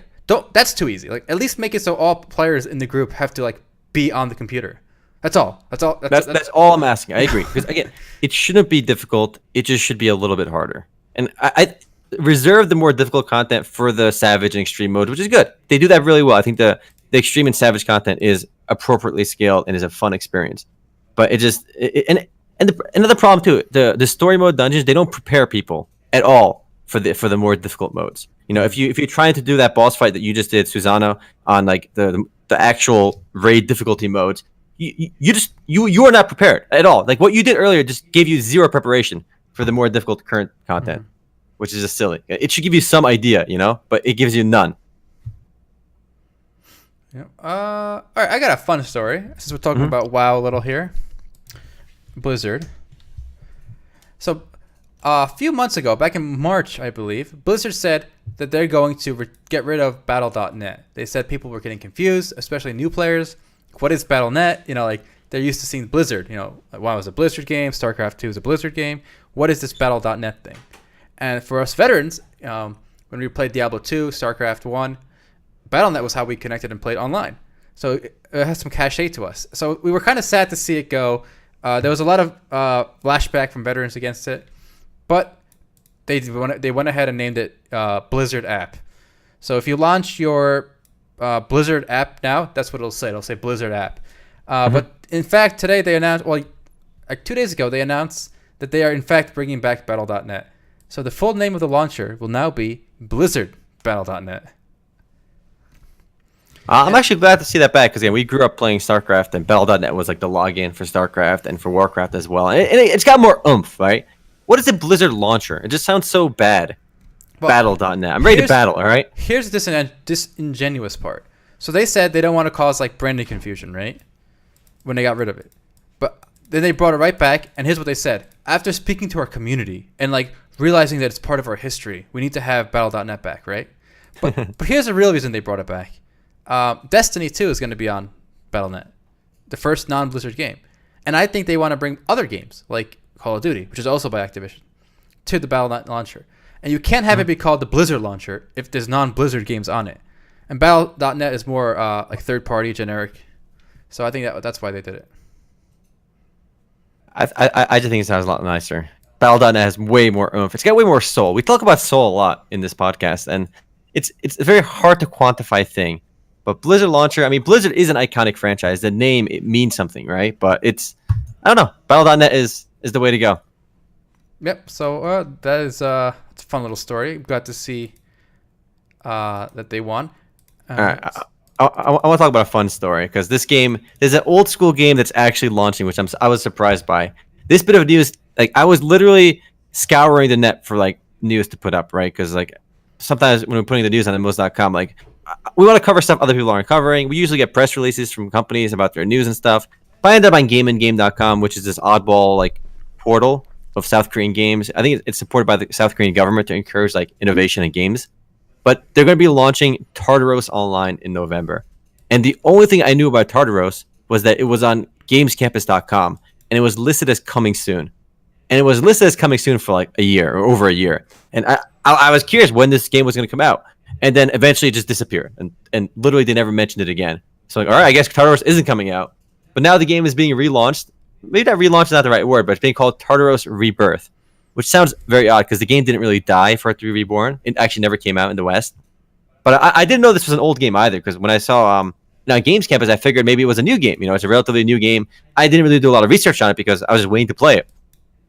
That's too easy. Like at least make it so all players in the group have to like be on the computer. That's all. That's all I'm asking. I agree. Because again, it shouldn't be difficult. It just should be a little bit harder. And I reserve the more difficult content for the Savage and Extreme mode, which is good. They do that really well. I think the Extreme and Savage content is appropriately scaled and is a fun experience. But another problem too, the story mode dungeons, they don't prepare people at all for the more difficult modes. You know, if you're trying to do that boss fight that you just did, Susanna, on like the actual raid difficulty modes, you are not prepared at all. Like what you did earlier just gave you zero preparation for the more difficult current content, which is just silly. It should give you some idea, you know, but it gives you none. Yeah. All right, I got a fun story since we're talking about WoW a little here. Blizzard. So a few months ago, back in March, I believe, Blizzard said that they're going to get rid of Battle.net. They said people were getting confused, especially new players. What is Battle.net? You know, like they're used to seeing Blizzard. You know, WoW is a Blizzard game. Starcraft 2 is a Blizzard game. What is this Battle.net thing? And for us veterans, when we played Diablo 2, Starcraft 1, Battle.net was how we connected and played online. So it has some cachet to us. So we were kind of sad to see it go. There was a lot of flashback from veterans against it, but they went ahead and named it Blizzard app. So if you launch your Blizzard app now, that's what it'll say. It'll say Blizzard app. But in fact, today they announced, well, like 2 days ago, they announced that they are in fact bringing back Battle.net. So the full name of the launcher will now be Blizzard Battle.net. I'm actually glad to see that back because we grew up playing StarCraft and Battle.net was like the login for StarCraft and for Warcraft as well. And it's got more oomph, right? What is a Blizzard launcher? It just sounds so bad. Well, Battle.net. I'm ready to battle, all right? Here's the disingenuous part. So they said they don't want to cause like branding confusion, right? When they got rid of it. But then they brought it right back, and here's what they said. After speaking to our community and like realizing that it's part of our history, we need to have Battle.net back, right? But here's the real reason they brought it back. Destiny 2 is going to be on Battle.net, the first non-Blizzard game. And I think they want to bring other games, like Call of Duty, which is also by Activision, to the Battle.net launcher. And you can't have it be called the Blizzard launcher if there's non-Blizzard games on it. And Battle.net is more like third-party, generic. So I think that's why they did it. I just think it sounds a lot nicer. Battle.net has way more oomph. It's got way more soul. We talk about soul a lot in this podcast, and it's a very hard to quantify thing. But Blizzard launcher, I mean, Blizzard is an iconic franchise. The name, it means something, right? But I don't know. Battle.net is the way to go. Yep. So that is it's a fun little story. Got to see that they won. All right. I want to talk about a fun story because this game is an old school game that's actually launching, which I was surprised by. This bit of news, like I was literally scouring the net for like news to put up, right? Because like sometimes when we're putting the news on MMOs.com, like we want to cover stuff other people aren't covering. We usually get press releases from companies about their news and stuff. But I ended up on GamenGame.com, which is this oddball like portal of South Korean games. I think it's supported by the South Korean government to encourage like innovation in games. But they're going to be launching Tartaros Online in November. And the only thing I knew about Tartaros was that it was on gamescampus.com and it was listed as coming soon. and it was listed as coming soon for like a year or over a year. And I was curious when this game was going to come out, and then eventually it just disappeared, and literally they never mentioned it again. So like, all right, I guess Tartaros isn't coming out, but now the game is being relaunched. Maybe that relaunch is not the right word, but it's being called Tartaros Rebirth, which sounds very odd because the game didn't really die for it to be reborn. It actually never came out in the West. But I didn't know this was an old game either, because when I saw now Games Campus, I figured maybe it was a new game. It's a relatively new game. I didn't really do a lot of research on it because I was just waiting to play it.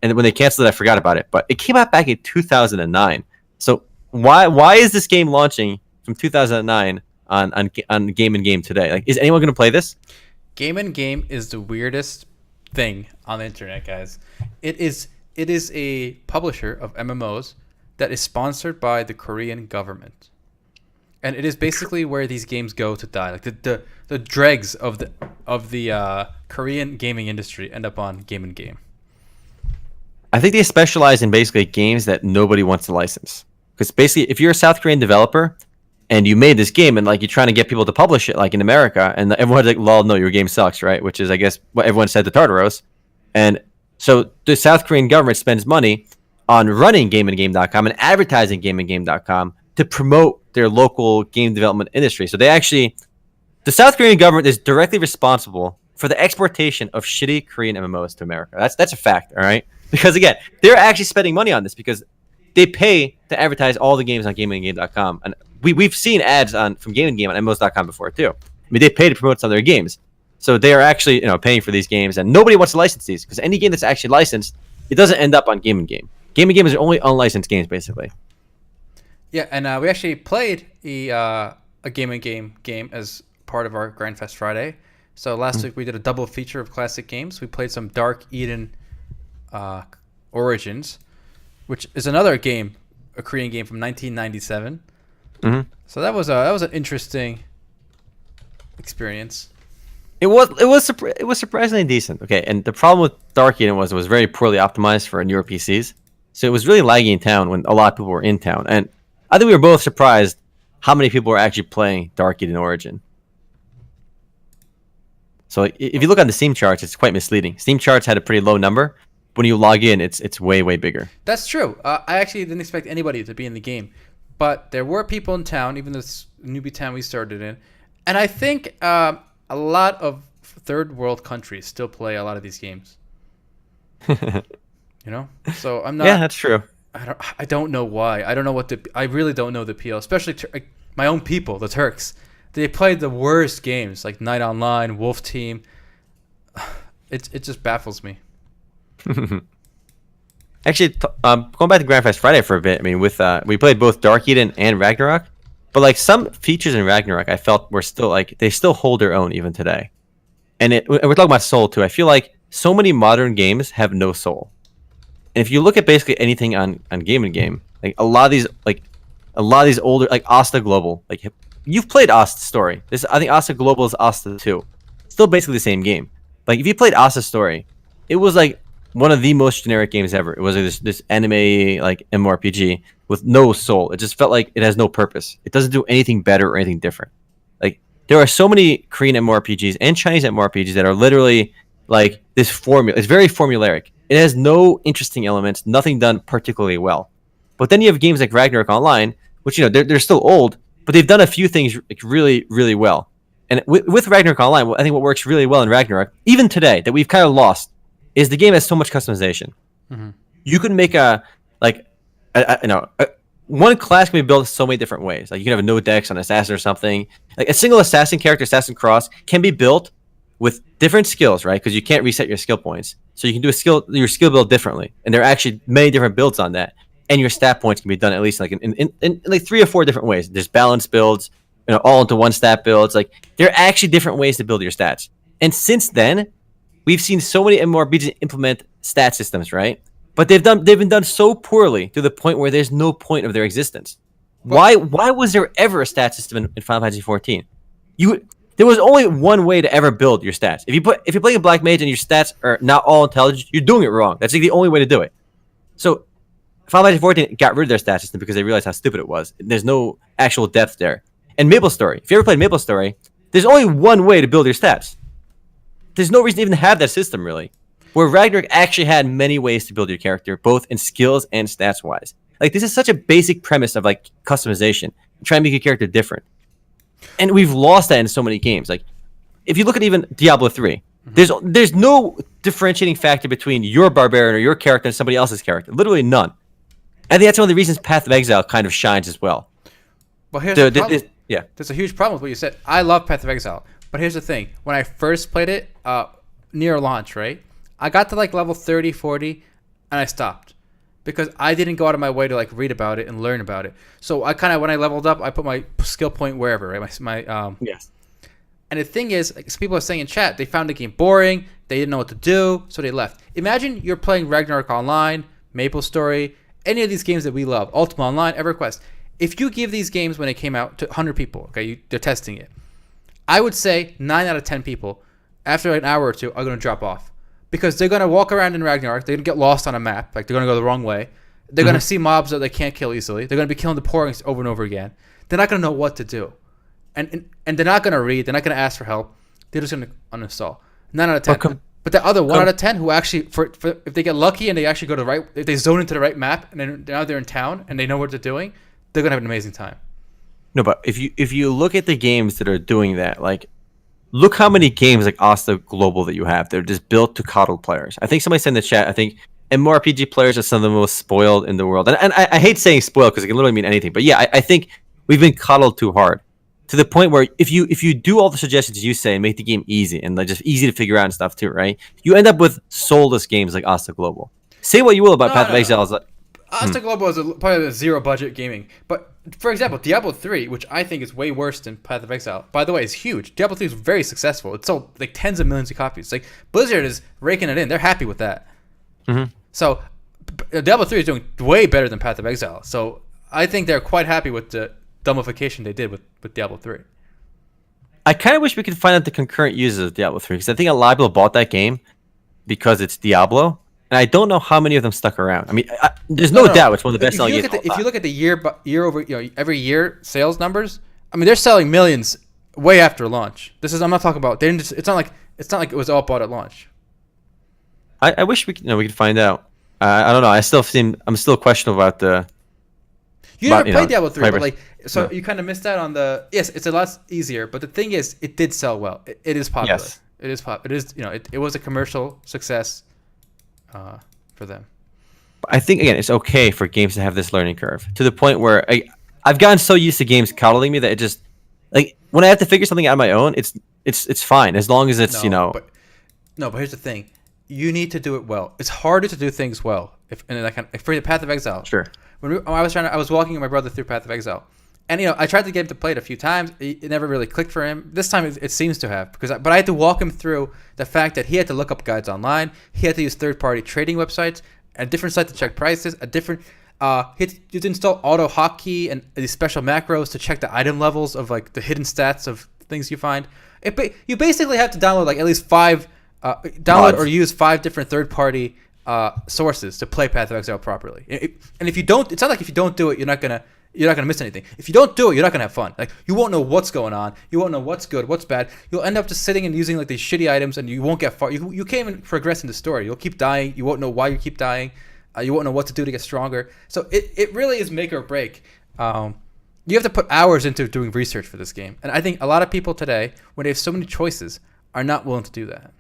And when they canceled it, I forgot about it. But it came out back in 2009. So why is this game launching from 2009 on Game and Game today? Like, is anyone going to play this? Game and Game is the weirdest thing on the internet, guys. It is a publisher of MMOs that is sponsored by the Korean government. And it is basically where these games go to die. Like the dregs of the Korean gaming industry end up on Game and Game. I think they specialize in basically games that nobody wants to license. Because basically, if you're a South Korean developer and you made this game and like you're trying to get people to publish it, like in America, and everyone's like, "Lol, no, your game sucks," right? Which is, I guess, what everyone said to Tartaros. And so the South Korean government spends money on running GamenGame.com and advertising GamenGame.com to promote their local game development industry. So the South Korean government is directly responsible for the exportation of shitty Korean MMOs to America. That's a fact, all right? Because again, they're actually spending money on this because they pay to advertise all the games on GamenGame.com. And we've seen ads from GamenGame on MMOs.com before too. I mean, they pay to promote some of their games. So they are actually paying for these games, and nobody wants to license these because any game that's actually licensed, it doesn't end up on Game and Game. Game and Game is only unlicensed games, basically. Yeah, and we actually played a Game and Game as part of our Grand Fest Friday. So last week we did a double feature of classic games. We played some Dark Eden Origins, which is another game, a Korean game from 1997. Mm-hmm. So that was an interesting experience. It was surprisingly decent. Okay, and the problem with Dark Eden was it was very poorly optimized for newer PCs, so it was really laggy in town when a lot of people were in town. And I think we were both surprised how many people were actually playing Dark Eden Origin. So if you look on the Steam charts, it's quite misleading. Steam charts had a pretty low number. When you log in, it's way bigger. That's true. I actually didn't expect anybody to be in the game, but there were people in town, even this newbie town we started in, and I think a lot of third world countries still play a lot of these games. So I'm not. Yeah, that's true. I don't know why. I really don't know the appeal, especially my own people, the Turks. They played the worst games like Night Online, Wolf Team. It just baffles me. Actually, going back to Grand Fest Friday for a bit. I mean, we played both Dark Eden and Ragnarok, but like some features in Ragnarok, I felt were still like they still hold their own even today. And we're talking about soul too. I feel like so many modern games have no soul. And if you look at basically anything on Game and Game, like a lot of these older, like Asta Global, like you've played Asta Story. I think Asta Global is Asta 2. Still basically the same game. Like if you played Asta Story, it was like one of the most generic games ever. It was like this anime like MMORPG with no soul. It just felt like it has no purpose. It doesn't do anything better or anything different. Like there are so many Korean MMORPGs and Chinese MMORPGs that are literally like this formula. It's very formulaic. It has no interesting elements, nothing done particularly well. But then you have games like Ragnarok Online, which they're still old, but they've done a few things like really, really well. And with Ragnarok Online, I think what works really well in Ragnarok, even today, that we've kind of lost, is the game has so much customization. Mm-hmm. You can make one class can be built so many different ways. Like you can have a no dex on assassin or something. Like a single assassin character, Assassin Cross, can be built with different skills, right? Because you can't reset your skill points, so you can do your skill build differently. And there are actually many different builds on that. And your stat points can be done at least like in like 3 or 4 different ways. There's balanced builds, all into one stat builds. Like there are actually different ways to build your stats. And since then, we've seen so many MMORPGs implement stat systems, right? But they've been done so poorly to the point where there's no point of their existence. Why was there ever a stat system in Final Fantasy 14? There was only one way to ever build your stats. If you're playing a Black Mage and your stats are not all intelligence, you're doing it wrong. That's like the only way to do it. So Final Fantasy 14 got rid of their stat system because they realized how stupid it was. There's no actual depth there. And MapleStory, if you ever played MapleStory, there's only one way to build your stats. There's no reason to even have that system, really. where Ragnarok actually had many ways to build your character, both in skills and stats wise. Like this is such a basic premise of like customization, try and make your character different, and we've lost that in so many games. Like if you look at even Diablo 3, there's no differentiating factor between your barbarian or your character and somebody else's character. Literally none. I think that's one of the reasons Path of Exile kind of shines as well. Well, here's the problem. Yeah, There's a huge problem with what you said. I love Path of Exile, but here's the thing. When I first played it, near launch, right? I got to like level 30, 40, and I stopped. Because I didn't go out of my way to like read about it and learn about it. So I kind of, when I leveled up, I put my skill point wherever, right? Yes. And the thing is, like, some people are saying in chat, they found the game boring, they didn't know what to do, so they left. Imagine you're playing Ragnarok Online, MapleStory, any of these games that we love, Ultima Online, EverQuest. If you give these games when they came out to 100 people, okay, they're testing it, I would say 9 out of 10 people, after an hour or two, are going to drop off. Because they're going to walk around in Ragnarok, they're going to get lost on a map, like they're going to go the wrong way. They're going to see mobs that they can't kill easily. They're going to be killing the porings over and over again. They're not going to know what to do. And they're not going to read, they're not going to ask for help. They're just going to uninstall. 9 out of 10. But the other 1 out of 10 who actually, for if they get lucky and they actually go to the right, if they zone into the right map and then now they're in town and they know what they're doing, they're going to have an amazing time. No, but if you look at the games that are doing that, like, look how many games like Asta Global that you have. They're just built to coddle players. I think somebody said in the chat, I think MMORPG players are some of the most spoiled in the world. And I hate saying spoiled because it can literally mean anything. But yeah, I think we've been coddled too hard. To the point where if you do all the suggestions you say and make the game easy and like just easy to figure out and stuff too, right? You end up with soulless games like Asta Global. Say what you will about Path of Exile. Like, Asta Global is probably a zero budget gaming. But for example, Diablo 3, which I think is way worse than Path of Exile, by the way, is huge. Diablo 3 is very successful. It sold like tens of millions of copies. Like Blizzard is raking it in. They're happy with that. So Diablo 3 is doing way better than Path of Exile. So I think they're quite happy with the dumbification they did with Diablo 3. I kind of wish we could find out the concurrent users of Diablo 3 because I think a lot of people bought that game because it's Diablo, and I don't know how many of them stuck around. I mean, there's no doubt it's one of the best selling games. If you look at the year over every year sales numbers, I mean they're selling millions way after launch. I'm not talking about. It's not like it was all bought at launch. I wish we could find out. I don't know. I'm still questionable about the. You never played Diablo 3, but so you kind of missed out on the. Yes, it's a lot easier, but the thing is, it did sell well. It is popular. Yes. It is It is it was a commercial success, for them. I think again, it's okay for games to have this learning curve to the point where I've gotten so used to games coddling me that it just like when I have to figure something out on my own, it's fine as long as it's But here's the thing, you need to do it well. It's harder to do things well for the Path of Exile. Sure. When I was walking with my brother through Path of Exile, and I tried to get him to play it a few times. It never really clicked for him. This time it seems to have but I had to walk him through the fact that he had to look up guides online. He had to use third-party trading websites, a different site to check prices, a different. He had to install auto hotkey and these special macros to check the item levels of like the hidden stats of things you find. You basically have to download like at least 5, download or use 5 different third-party sources to play Path of Exile properly. And if you don't, it's not like if you don't do it, you're not gonna miss anything. If you don't do it, you're not gonna have fun. Like you won't know what's going on. You won't know what's good, what's bad. You'll end up just sitting and using like these shitty items, and you won't get far. You can't even progress in the story. You'll keep dying. You won't know why you keep dying. You won't know what to do to get stronger. So it really is make or break. You have to put hours into doing research for this game, and I think a lot of people today, when they have so many choices, are not willing to do that.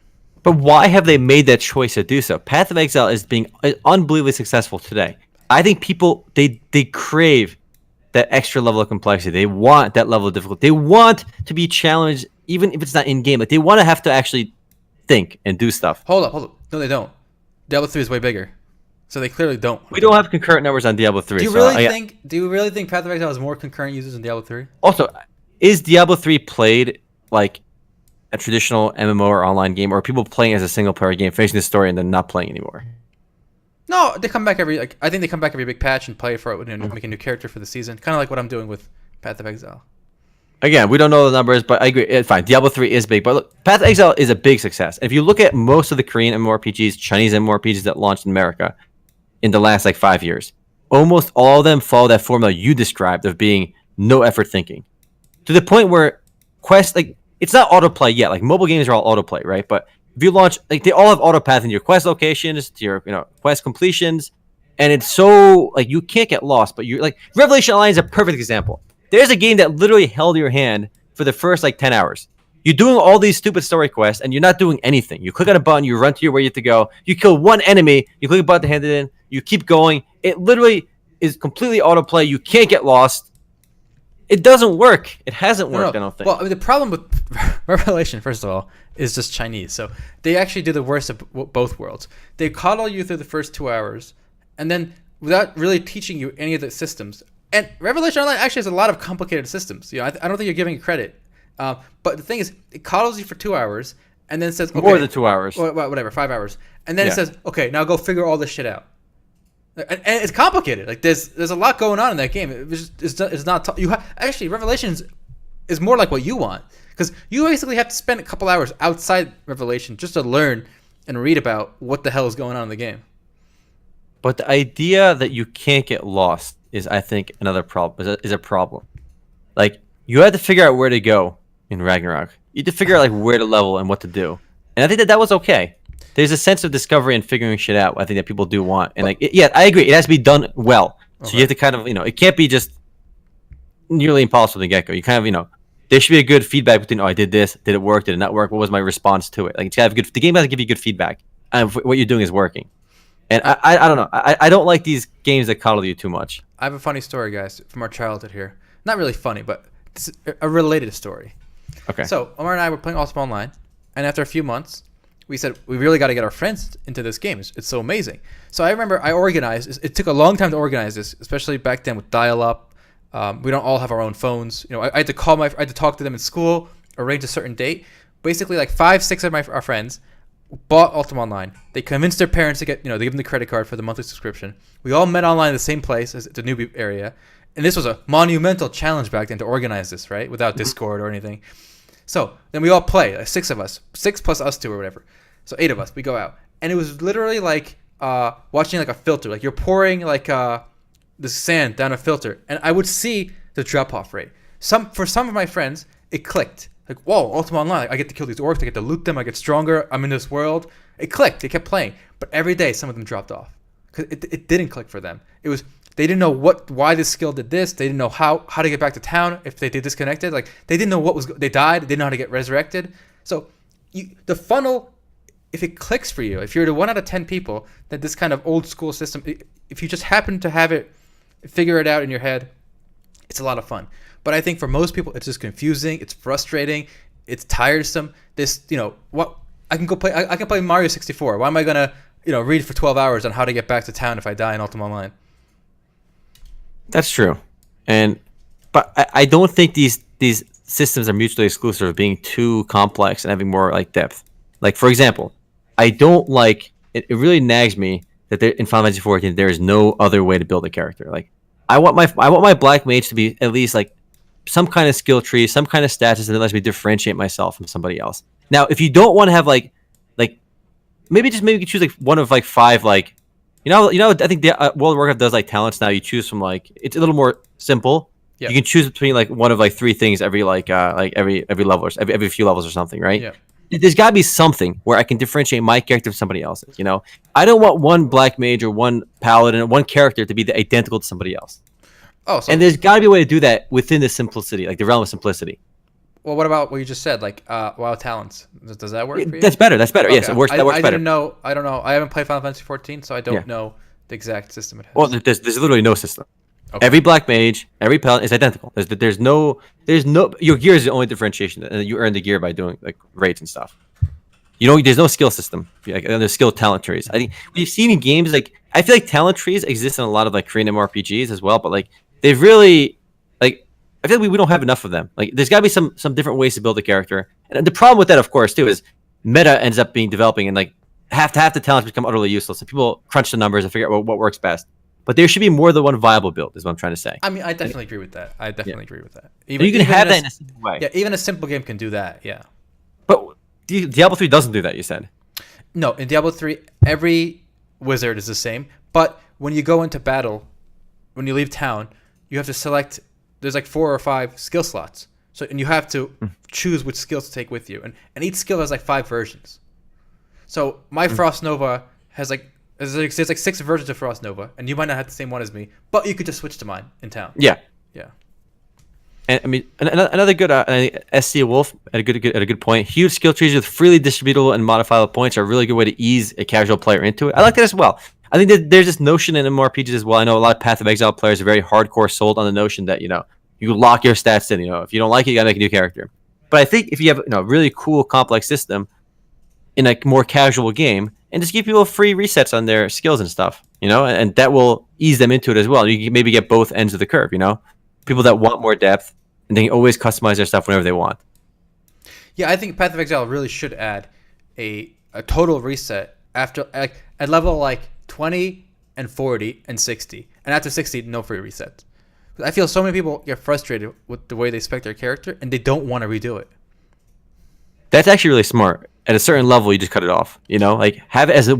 But why have they made that choice to do so? Path of Exile is being unbelievably successful today. I think people they crave that extra level of complexity. They want that level of difficulty. They want to be challenged, even if it's not in game. Like they want to have to actually think and do stuff. Hold up. No, they don't. Diablo 3 is way bigger, so they clearly don't. We don't have concurrent numbers on Diablo 3. Do you really think Path of Exile has more concurrent users than Diablo 3? Also, is Diablo 3 played like a traditional MMO or online game, or are people playing as a single player game, finishing the story and then not playing anymore? No, they come back I think they come back every big patch and play for it and make a new character for the season. Kind of like what I'm doing with Path of Exile. Again, we don't know the numbers, but I agree. It's fine. Diablo 3 is big, but look, Path of Exile is a big success. If you look at most of the Korean MMORPGs, Chinese MMORPGs that launched in America in the last 5 years, almost all of them follow that formula you described of being no effort thinking. To the point where Quest, it's not autoplay yet. Like mobile games are all autoplay, right? But if you launch, like they all have auto path in your quest locations to your quest completions, and it's so like you can't get lost. But you're like Revelation Online is a perfect example. There's a game that literally held your hand for the first like 10 hours. You're doing all these stupid story quests and you're not doing anything. You click on a button, you run to where you have to go, you kill one enemy, you click a button to hand it in, you keep going. It literally is completely autoplay. You can't get lost. It doesn't work. It hasn't worked, I don't think. Well, I mean, the problem with Revelation, first of all, is just Chinese. So they actually do the worst of both worlds. They coddle you through the first 2 hours, and then without really teaching you any of the systems. And Revelation Online actually has a lot of complicated systems. I don't think you're giving it credit. But the thing is, it coddles you for 2 hours, and then says, okay, more than 2 hours, or whatever, 5 hours, and then it says, okay, now go figure all this shit out. And it's complicated. Like there's a lot going on in that game. It's not actually Revelations is more like what you want, because you basically have to spend a couple hours outside Revelation just to learn and read about what the hell is going on in the game. But the idea that you can't get lost is, I think, another problem. Is a problem. Like you had to figure out where to go in Ragnarok. You had to figure out like where to level and what to do. And I think that was okay. There's a sense of discovery and figuring shit out. I think that people do want, and I agree. It has to be done well. So you have to kind of, it can't be just nearly impossible to get go. You kind of, there should be a good feedback between, I did this, did it work, did it not work, what was my response to it? Like it's gotta have good. The game has to give you good feedback, and what you're doing is working. And I don't know. I don't like these games that coddle you too much. I have a funny story, guys, from our childhood here. Not really funny, but it's a related story. Okay. So Omar and I were playing Ultima Online, and after a few months, we said, we really got to get our friends into this game. It's so amazing. So I remember I organized. It took a long time to organize this, especially back then with dial-up. We don't all have our own phones. I had to I had to talk to them in school, arrange a certain date. Basically, like 5-6 of our friends bought Ultima Online. They convinced their parents to get, they give them the credit card for the monthly subscription. We all met online in the same place as the newbie area. And this was a monumental challenge back then to organize this, right? Without Discord or anything. So then we all play, like 6 of us, 6 plus us 2 or whatever. So 8 of us, we go out. And it was literally like watching like a filter. Like you're pouring like the sand down a filter. And I would see the drop-off rate. For some of my friends, it clicked. Like, whoa, Ultima Online, I get to kill these orcs, I get to loot them, I get stronger, I'm in this world. It clicked, they kept playing. But every day, some of them dropped off. Because it didn't click for them. They didn't know why this skill did this. They didn't know how to get back to town if they disconnected. Like, they didn't know they died, they didn't know how to get resurrected. So, the funnel, if it clicks for you, if you're the 1 out of 10 people, that this kind of old school system, if you just happen to have it, figure it out in your head, it's a lot of fun. But I think for most people, it's just confusing. It's frustrating. It's tiresome. What I can go play. I can play Mario 64. Why am I gonna, read for 12 hours on how to get back to town if I die in Ultima Online? That's true, but I don't think these systems are mutually exclusive of being too complex and having more like depth. Like for example, I don't like it. It really nags me that in Final Fantasy 14 there is no other way to build a character. Like I want my black mage to be at least like some kind of skill tree, some kind of status that lets me differentiate myself from somebody else. Now, if you don't want to have like maybe you can choose like one of like 5 like I think the World of Warcraft does like talents now. You choose from like it's a little more simple. Yeah. You can choose between like one of like 3 things every every level or every few levels or something, right? Yeah. There's got to be something where I can differentiate my character from somebody else's. I don't want one black mage or one paladin or one character to be identical to somebody else. And there's got to be a way to do that within the simplicity, like the realm of simplicity. Well, what about what you just said, like WoW talents? Does that work for you? That's better. Okay. Yes, that works better. I don't know. I haven't played Final Fantasy 14, so I don't know the exact system it has. Well, there's literally no system. Okay. Every black mage, every paladin is identical. There's no your gear is the only differentiation, and you earn the gear by doing like raids and stuff. There's no skill system. There's skill talent trees. I think we've seen in games like I feel like talent trees exist in a lot of like Korean MMORPGs as well, but like they've really like I feel like we don't have enough of them. Like there's got to be some different ways to build a character, and the problem with that, of course, too, is meta ends up being developing, and like half the talents become utterly useless, and people crunch the numbers and figure out what works best. But there should be more than one viable build, is what I'm trying to say. I mean, I definitely agree with that. Even, you can have that in a simple way. Yeah, even a simple game can do that. Yeah. But Diablo 3 doesn't do that. You said. No, in Diablo 3, every wizard is the same. But when you go into battle, when you leave town, you have to select. There's like 4 or 5 skill slots. And you have to choose which skills to take with you, and each skill has like 5 versions. So my Frost Nova has like there's like 6 versions of Frost Nova, and you might not have the same one as me, but you could just switch to mine in town. Yeah. Yeah. And I mean, another good SC Wolf at a good point. Huge skill trees with freely distributable and modifiable points are a really good way to ease a casual player into it. I like that as well. I think that there's this notion in MMORPGs as well. I know a lot of Path of Exile players are very hardcore sold on the notion that you lock your stats in. If you don't like it, you gotta make a new character. But I think if you have a really cool complex system in a more casual game, and just give people free resets on their skills and stuff, and that will ease them into it as well. You can maybe get both ends of the curve. People that want more depth. And they can always customize their stuff whenever they want. Yeah, I think Path of Exile really should add a total reset after at level like 20 and 40 and 60. And after 60, no free resets. I feel so many people get frustrated with the way they spec their character, and they don't want to redo it. That's actually really smart. At a certain level, you just cut it off. Have it as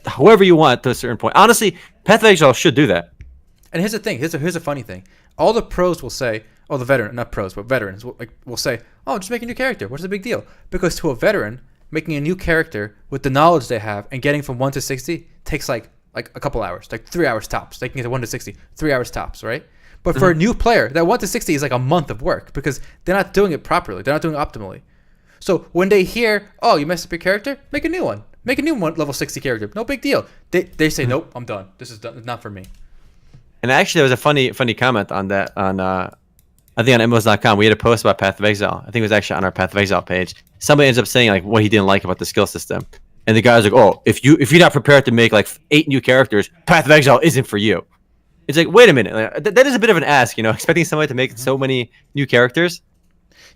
however you want to a certain point. Honestly, Path of Exile should do that. And here's the thing. Here's a funny thing. All the pros will say, the veteran, not pros, but veterans will say, oh, just make a new character. What's the big deal? Because to a veteran, making a new character with the knowledge they have and getting from 1 to 60 takes like a couple hours, like 3 hours tops. They can get to 1 to 60, 3 hours tops, right? But for a new player, that 1 to 60 is like a month of work because they're not doing it properly. They're not doing it optimally. So when they hear, oh, you messed up your character, make a new one. Make a new one, level 60 character. No big deal. They say, nope, I'm done. This is done. It's not for me. And actually, there was a funny comment on that I think on MMOs.com, we had a post about Path of Exile. I think it was actually on our Path of Exile page. Somebody ends up saying like what he didn't like about the skill system, and the guy was like, "Oh, if you're not prepared to make like 8 new characters, Path of Exile isn't for you." It's like, wait a minute, that is a bit of an ask, expecting somebody to make so many new characters.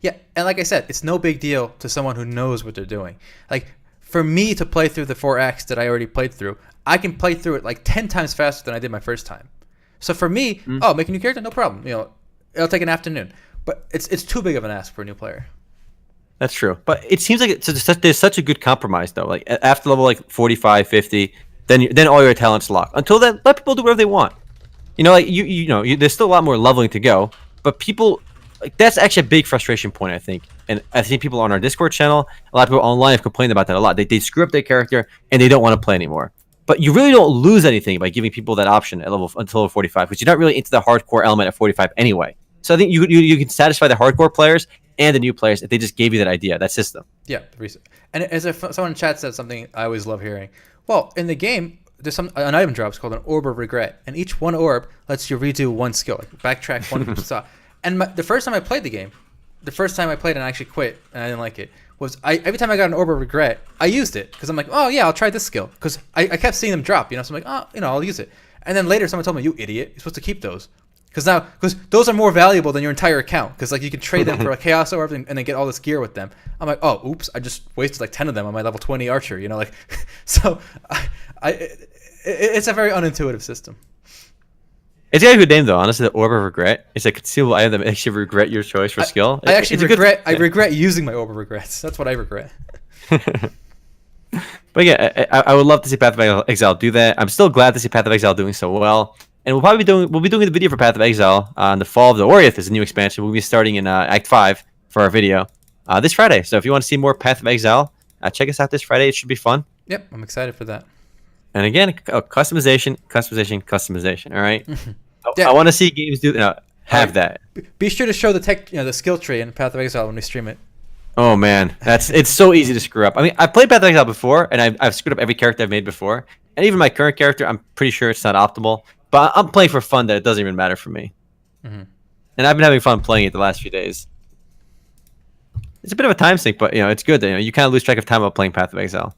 Yeah, and like I said, it's no big deal to someone who knows what they're doing. Like for me to play through the 4 acts that I already played through, I can play through it like 10 times faster than I did my first time. So for me, make a new character, no problem. It'll take an afternoon, but it's too big of an ask for a new player. That's true, but it seems like there's such a good compromise though. Like after level like 45, 50, then all your talents lock. Until then, let people do whatever they want. There's still a lot more leveling to go, but people that's actually a big frustration point, I think. And I think people on our Discord channel, a lot of people online have complained about that a lot. They screw up their character and they don't want to play anymore. But you really don't lose anything by giving people that option at until level 45, because you're not really into the hardcore element at 45 anyway. So I think you can satisfy the hardcore players and the new players if they just gave you that idea, that system. Yeah. And as if someone in chat said something I always love hearing. Well, in the game, there's an item drops called an Orb of Regret, and each one orb lets you redo one skill, like backtrack one stuff. And the first time I played the game, the first time I played and I actually quit and I didn't like it, was every time I got an Orb of Regret, I used it because I'm like, oh yeah, I'll try this skill, because I kept seeing them drop, so I'm like, oh, I'll use it. And then later someone told me, you idiot, you're supposed to keep those. Because those are more valuable than your entire account. Because you can trade them for a Chaos Orb and then get all this gear with them. I'm like, oh, oops, I just wasted like 10 of them on my level 20 Archer. So it's a very unintuitive system. It's got a good name though. Honestly, the Orb of Regret. It's a concealable item that makes you regret your choice for skill. I actually regret. I regret using my Orb of Regrets. That's what I regret. But yeah, I would love to see Path of Exile do that. I'm still glad to see Path of Exile doing so well. And we'll be doing the video for Path of Exile on the Fall of the Oriath is a new expansion. We'll be starting in Act 5 for our video this Friday. So if you want to see more Path of Exile, check us out this Friday. It should be fun. Yep, I'm excited for that. And again, customization. All right. I want to see games have that. Be sure to show the skill tree in Path of Exile when we stream it. Oh man, it's so easy to screw up. I mean, I've played Path of Exile before, and I've screwed up every character I've made before, and even my current character, I'm pretty sure it's not optimal. But I'm playing for fun that it doesn't even matter for me. Mm-hmm. And I've been having fun playing it the last few days. It's a bit of a time sink, but it's good that you kind of lose track of time while playing Path of Exile.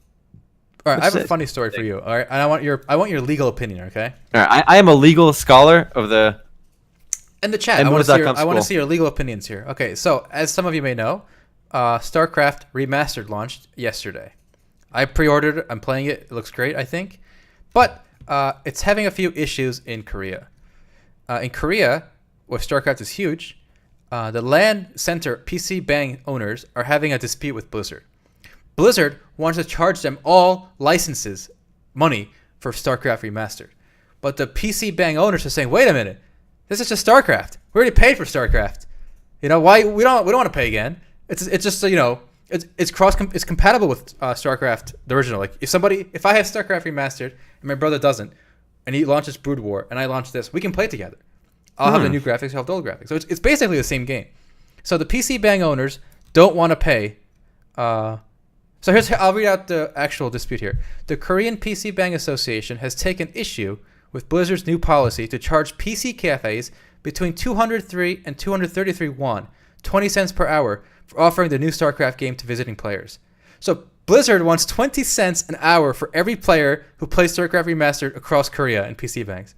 All right, I have a funny story for you. All right, and I want your legal opinion. Okay. All right, I am a legal scholar of the. In the chat, I want to see your legal opinions here. Okay, so as some of you may know, Starcraft Remastered launched yesterday. I pre-ordered it. I'm playing it. It looks great, I think, but it's having a few issues in Korea. In Korea, where Starcraft is huge, the LAN Center PC Bang owners are having a dispute with Blizzard. Blizzard wants to charge them all licenses money for Starcraft Remastered. But the PC Bang owners are saying, wait a minute, this is just Starcraft. We already paid for Starcraft. Why we don't want to pay again. It's just It's compatible with Starcraft the original. Like if I have Starcraft remastered and my brother doesn't, and he launches Brood War and I launch this, we can play together. I'll have the new graphics, he'll have the old graphics. So it's basically the same game. So the PC Bang owners don't want to pay. So I'll read out the actual dispute here. The Korean PC Bang Association has taken issue with Blizzard's new policy to charge PC cafes between 203 and 233 won, 20 cents per hour, for offering the new StarCraft game to visiting players. So Blizzard wants 20 cents an hour for every player who plays StarCraft Remastered across Korea in PC Bangs.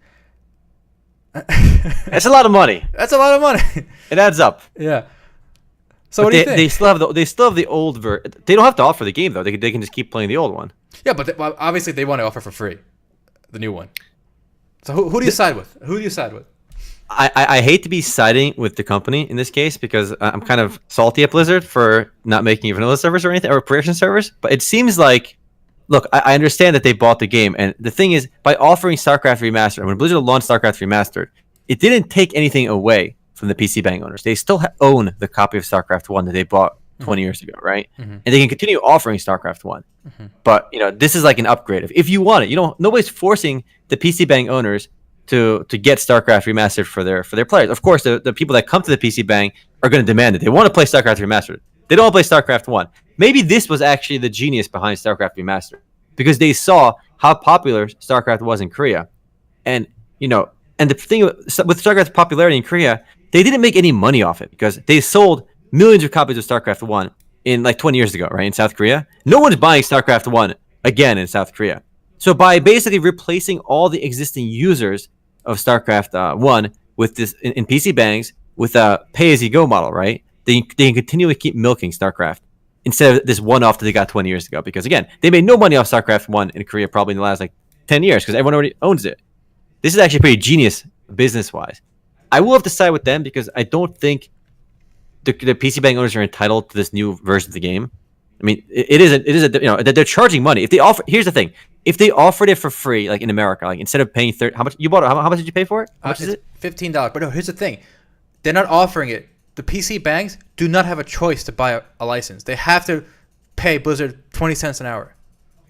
That's a lot of money. That's a lot of money. It adds up. Yeah. So what do you think? They still have the old version. They don't have to offer the game though. They can just keep playing the old one. Yeah, but obviously they want to offer for free the new one. So who do you side with? Who do you side with? I hate to be siding with the company in this case because I'm kind of salty at Blizzard for not making vanilla servers or anything or production servers. But it seems like, look, I understand that they bought the game, and the thing is, by offering StarCraft Remastered, when Blizzard launched StarCraft Remastered, it didn't take anything away from the PC Bang owners. They still own the copy of StarCraft 1 that they bought 20 years ago, right? And they can continue offering StarCraft 1. But, this is like an upgrade. If you want it, nobody's forcing the PC Bang owners to get StarCraft Remastered for their players. Of course, the people that come to the PC Bang are going to demand it. They want to play StarCraft Remastered. They don't want to play StarCraft 1. Maybe this was actually the genius behind StarCraft Remastered because they saw how popular StarCraft was in Korea. And the thing with StarCraft's popularity in Korea, they didn't make any money off it because they sold millions of copies of StarCraft 1 in like 20 years ago, right? In South Korea. No one's buying StarCraft 1 again in South Korea. So by basically replacing all the existing users of StarCraft 1 with this in PC Bangs with a pay-as-you-go model, right? They can continually keep milking StarCraft instead of this one-off that they got 20 years ago. Because again, they made no money off StarCraft 1 in Korea probably in the last like 10 years because everyone already owns it. This is actually pretty genius business-wise. I will have to side with them because I don't think the PC Bang owners are entitled to this new version of the game. I mean, it is that they're charging money. If they offer, here's the thing: if they offered it for free, like in America, like instead of paying how much you bought it? How much did you pay for it? How much is it? $15. But no, here's the thing: they're not offering it. The PC Bangs do not have a choice to buy a license. They have to pay Blizzard 20 cents an hour.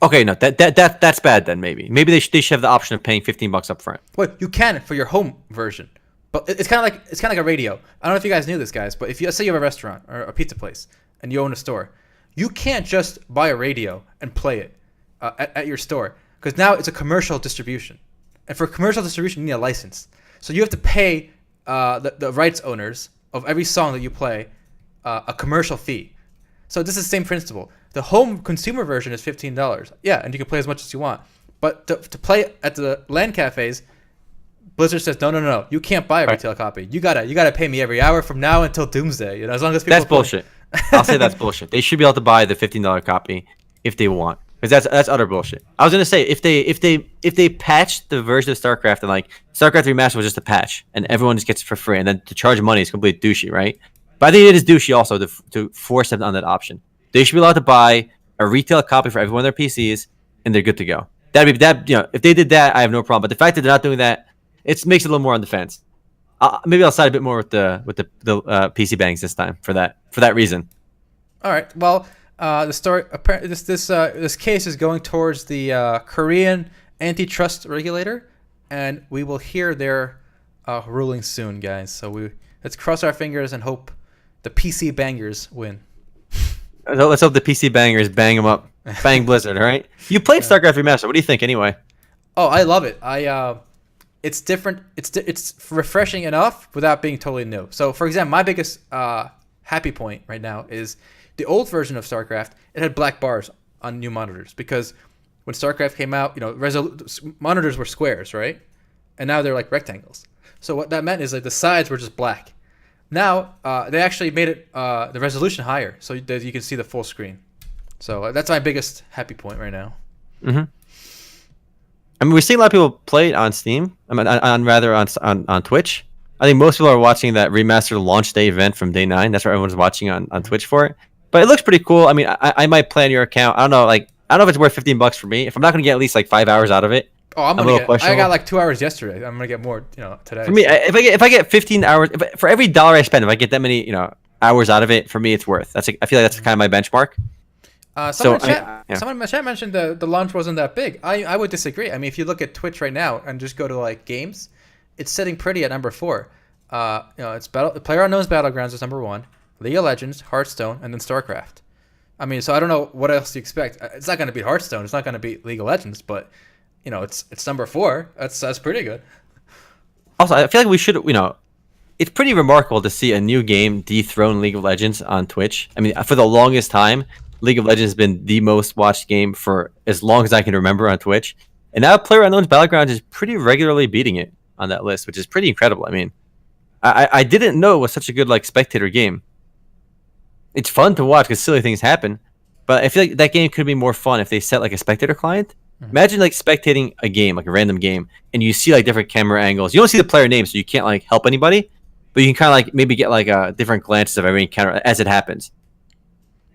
Okay, no, that's bad then. Maybe they should have the option of paying $15 up front. Well, you can for your home version. But it's kind of like a radio. I don't know if you guys knew this, guys, but let's say you have a restaurant or a pizza place and you own a store, you can't just buy a radio and play it at your store because now it's a commercial distribution, and for commercial distribution you need a license. So you have to pay the rights owners of every song that you play a commercial fee. So this is the same principle. The home consumer version is $15. Yeah, and you can play as much as you want. But to play at the LAN cafes, Blizzard says no. You can't buy a retail copy. You gotta pay me every hour from now until doomsday. As long as people. That's bullshit. I'll say that's bullshit. They should be able to buy the $15 copy if they want, because that's utter bullshit. I was gonna say if they patched the version of StarCraft and like StarCraft Remastered was just a patch and everyone just gets it for free, and then to charge money is completely douchey, right? But I think it is douchey also to force them on that option. They should be allowed to buy a retail copy for every one of their PCs, and they're good to go. If they did that, I have no problem. But the fact that they're not doing that, it makes it a little more on the fence. Maybe I'll side a bit more with the PC Bangs this time for that reason. All right. Well, the story apparently this case is going towards the Korean antitrust regulator, and we will hear their ruling soon, guys. So let's cross our fingers and hope the PC bangers win. Let's hope the PC bangers bang them up, bang Blizzard. All right. You played StarCraft Remastered. What do you think anyway? Oh, I love it. It's different. It's refreshing enough without being totally new. So, for example, my biggest happy point right now is the old version of StarCraft. It had black bars on new monitors because when StarCraft came out, monitors were squares, right? And now they're like rectangles. So what that meant is like the sides were just black. Now they actually made it the resolution higher, so that you can see the full screen. So that's my biggest happy point right now. Mm-hmm. I mean, we're seeing a lot of people play it on Steam. I mean, on Twitch. I think most people are watching that remastered launch day event from day 9. That's what everyone's watching on Twitch for it. But it looks pretty cool. I mean, I might play on your account. I don't know if it's worth $15 for me. If I'm not gonna get at least like 5 hours out of it. Oh, I got like 2 hours yesterday. I'm gonna get more, today. For me, if I get 15 hours for every dollar I spend, if I get that many, hours out of it, for me, it's worth. I feel like that's kind of my benchmark. Someone in my chat mentioned the launch wasn't that big. I would disagree. I mean, if you look at Twitch right now and just go to like games, it's sitting pretty at number 4. It's PlayerUnknown's Battlegrounds is number 1, League of Legends, Hearthstone, and then Starcraft. I mean, so I don't know what else you expect. It's not going to beat Hearthstone. It's not going to beat League of Legends, but it's number 4. That's pretty good. Also, I feel like we should, it's pretty remarkable to see a new game dethrone League of Legends on Twitch. I mean, for the longest time, League of Legends has been the most watched game for as long as I can remember on Twitch. And now PlayerUnknown's Battlegrounds is pretty regularly beating it on that list, which is pretty incredible. I mean, I didn't know it was such a good spectator game. It's fun to watch because silly things happen, but I feel like that game could be more fun if they set a spectator client. Mm-hmm. Imagine spectating a game, a random game, and you see different camera angles. You don't see the player name, so you can't help anybody, but you can kind of maybe get different glances of every encounter as it happens.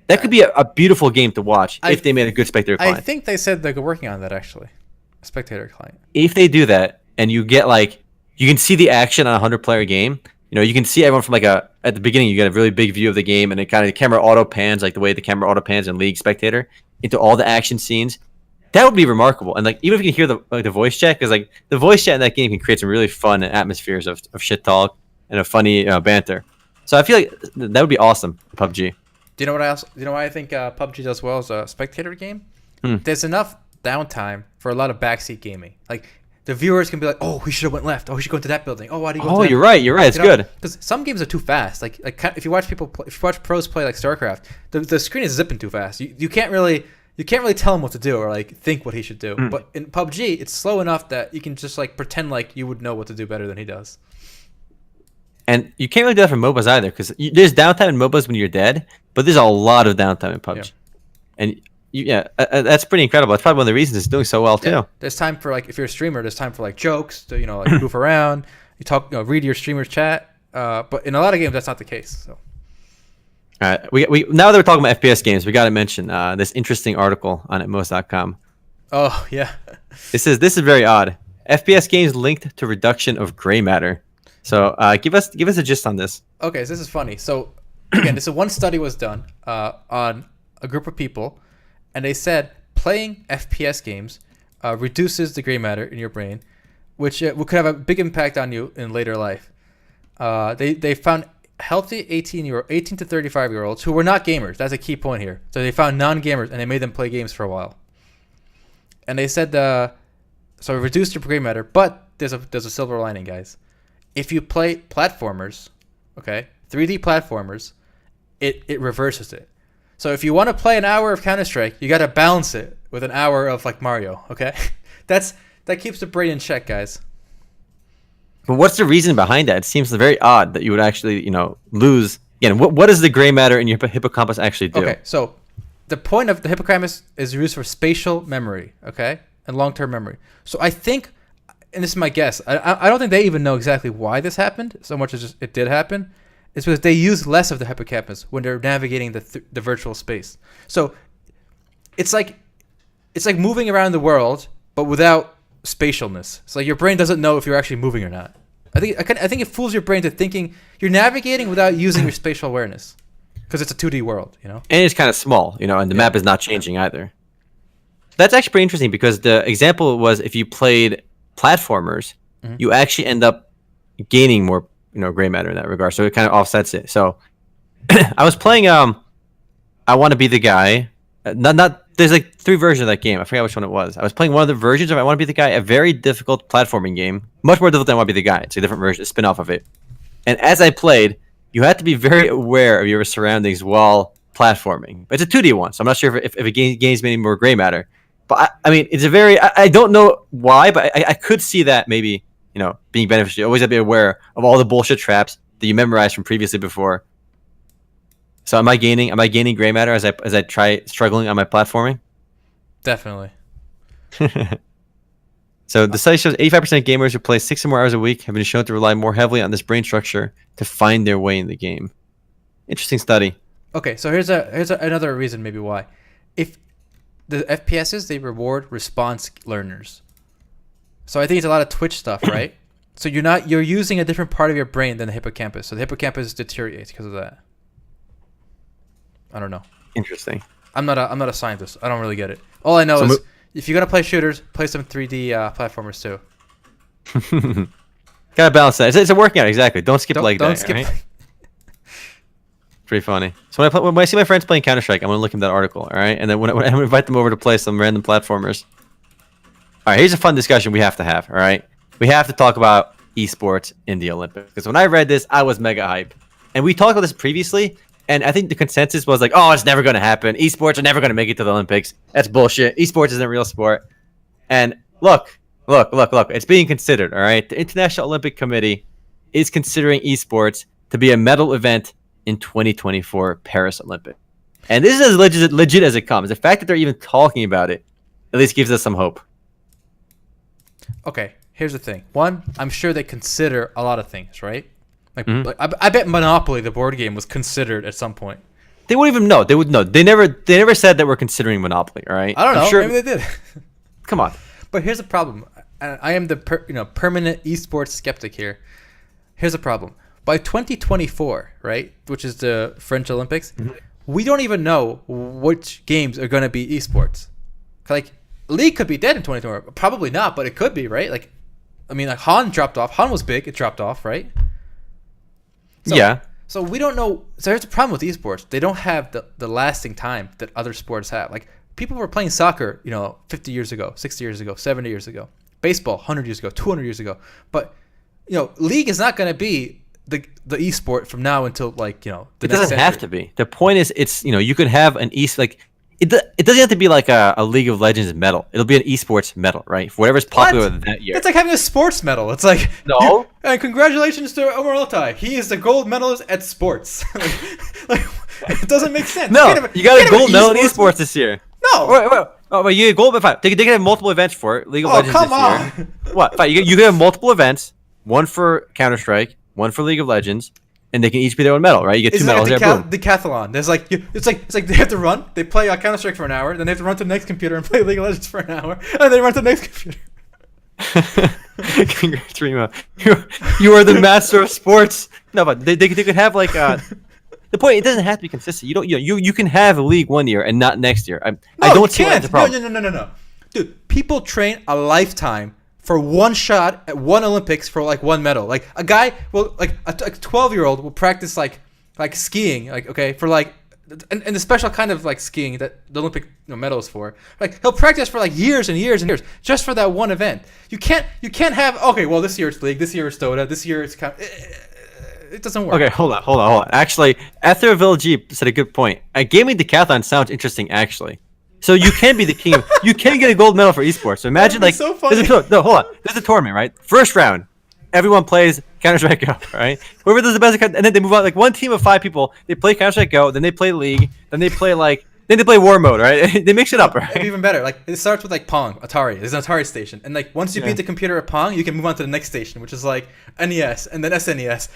That could be a beautiful game to watch if they made a good spectator client. I think they said they're working on that, actually. A spectator client. If they do that, and you get you can see the action on a 100-player game. You can see everyone from at the beginning, you get a really big view of the game, and it kind of the camera auto pans, the way the camera auto pans in League Spectator, into all the action scenes. That would be remarkable. And even if you can hear the voice chat, because the voice chat in that game can create some really fun atmospheres of shit talk and a funny banter. So I feel like that would be awesome, PUBG. Do you know what else? You know why I think PUBG does well as a spectator game? There's enough downtime for a lot of backseat gaming. The viewers can be like, "Oh, we should have went left. Oh, we should go into that building. Oh, why do you go?" Oh, you're right. You're right. It's good. Because some games are too fast. If you watch pros play Starcraft, the screen is zipping too fast. You can't really tell him what to do or think what he should do. But in PUBG, it's slow enough that you can just pretend you would know what to do better than he does. And you can't really do that for MOBAs either, because there's downtime in MOBAs when you're dead, but there's a lot of downtime in PUBG. Yeah. And that's pretty incredible. That's probably one of the reasons it's doing so well too. Yeah. There's time for if you're a streamer, there's time for jokes to goof around. You talk, read your streamer's chat. But in a lot of games, that's not the case. So. All right, we now that we're talking about FPS games, we got to mention this interesting article on MMOs.com. Oh yeah. This is very odd. FPS games linked to reduction of gray matter. So give us a gist on this. Okay, so this is funny. So again, one study was done on a group of people, and they said playing FPS games reduces the gray matter in your brain, which could have a big impact on you in later life. They found healthy 18 to 35-year-olds who were not gamers. That's a key point here. So they found non-gamers, and they made them play games for a while. And they said so it reduced your gray matter, but there's a silver lining, guys. If you play platformers, okay, 3D platformers, it reverses it. So if you want to play an hour of Counter-Strike, you got to balance it with an hour of Mario, okay? That keeps the brain in check, guys. But what's the reason behind that? It seems very odd that you would actually, lose. Again, what does the gray matter in your hippocampus actually do? Okay, so the point of the hippocampus is used for spatial memory, okay, and long-term memory. So I think, and this is my guess, I don't think they even know exactly why this happened, so much as just it did happen. It's because they use less of the hippocampus when they're navigating the virtual space. So it's like moving around the world, but without spatialness. It's your brain doesn't know if you're actually moving or not. I think it fools your brain to thinking you're navigating without using your spatial awareness, because it's a 2D world, And it's kind of small, and the map is not changing either. That's actually pretty interesting, because the example was if you played platformers, you actually end up gaining more gray matter in that regard, so it kind of offsets it. So I was playing I Want to Be the Guy, there's 3 versions of that game. I forgot which one it was. I was playing one of the versions of I Want to Be the Guy, a very difficult platforming game, much more difficult than I Want to Be the Guy. It's a different version, a spin-off of it. And as I played, you had to be very aware of your surroundings while platforming. It's a 2D one, so I'm not sure if it gains any more gray matter. But I mean, it's a very, I don't know why, but I could see that maybe, being beneficial. You always have to be aware of all the bullshit traps that you memorized from previously before. So am I gaining gray matter as I try struggling on my platforming? Definitely. So the study shows 85% of gamers who play 6 or more hours a week have been shown to rely more heavily on this brain structure to find their way in the game. Interesting study. Okay, so here's another reason maybe why. If the FPSs, they reward response learners. So I think it's a lot of Twitch stuff, right? So you're using a different part of your brain than the hippocampus. So the hippocampus deteriorates because of that. I don't know. Interesting. I'm not a scientist. I don't really get it. All I know is if you're gonna play shooters, play some 3D platformers too. Gotta balance that. It's a working out, exactly. Don't skip leg day. Don't skip. Right? Pretty funny. So when I see my friends playing Counter-Strike, I'm gonna look at that article, all right? And then when I invite them over to play some random platformers. All right, here's a fun discussion we have to have, all right? We have to talk about esports in the Olympics. Because when I read this, I was mega hype. And we talked about this previously, and I think the consensus was like, oh, it's never gonna happen. Esports are never gonna make it to the Olympics. That's bullshit. Esports isn't a real sport. And look. It's being considered, all right? The International Olympic Committee is considering esports to be a medal event in 2024 Paris Olympics. And this is as legit as it comes. The fact that they're even talking about it at least gives us some hope. Okay, here's the thing. One, I'm sure they consider a lot of things, right? Like I bet Monopoly, the board game, was considered at some point. They wouldn't even know. They would know. They never said that we're considering Monopoly, all right? I don't know. I'm sure, maybe they did. Come on. But here's the problem. I am the permanent esports skeptic here. Here's the problem. By 2024, right, which is the French Olympics, we don't even know which games are going to be esports. Like, League could be dead in 2024. Probably not, but it could be, right? Like, I mean, like Han dropped off. Han was big. It dropped off, right? So, yeah. So we don't know. So here's the problem with esports. They don't have the lasting time that other sports have. Like, people were playing soccer, 50 years ago, 60 years ago, 70 years ago. Baseball, 100 years ago, 200 years ago. But, League is not going to be the esport from now until like the it next doesn't century. have to be. The point is, it's you could have an it doesn't have to be like a League of Legends medal. It'll be an esports medal, right? For whatever's popular that year. It's like having a sports medal. It's like No. And congratulations to Omar Altai. He is the gold medalist at sports. like, it doesn't make sense. No, you got a gold medal in esports this year. No. Wait. Oh, but you get gold, but fine. They can have multiple events for it. League of Legends come this on. year. What? Fine. You can have multiple events. One for Counter-Strike, one for League of Legends, and they can each be their own medal, right? You get two medals there. Boom. Decathlon. There's it's like they have to run. They play Counter-Strike for an hour, then they have to run to the next computer and play League of Legends for an hour, and they run to the next computer. Congrats, Remo. You are the master of sports. No, but they could have like the point. It doesn't have to be consistent. You can have a league one year and not next year. I don't see why the problem. No. Dude, people train a lifetime for one shot at one Olympics for like one medal. Like a guy will like a 12-year-old will practice like skiing, for like and the special kind of like skiing that the Olympic medal is for. Like he'll practice for like years and years and years just for that one event. You can't have this year it's League, this year it's Dota, this year it's it doesn't work. Okay, hold on. Actually, Etherville Jeep said a good point. A gaming decathlon sounds interesting, actually. So you can be the king of. You can get a gold medal for esports. So imagine like so funny. Hold on. There's a tournament, right? First round, everyone plays Counter-Strike Go, right? Whoever does the best, and then they move on. Like one team of 5 people, they play Counter-Strike Go, then they play League, then they play War Mode, right? They mix it up, right? It'd be even better. Like it starts with like Pong, Atari. There's an Atari station, and like once you beat the computer at Pong, you can move on to the next station, which is like NES and then SNES.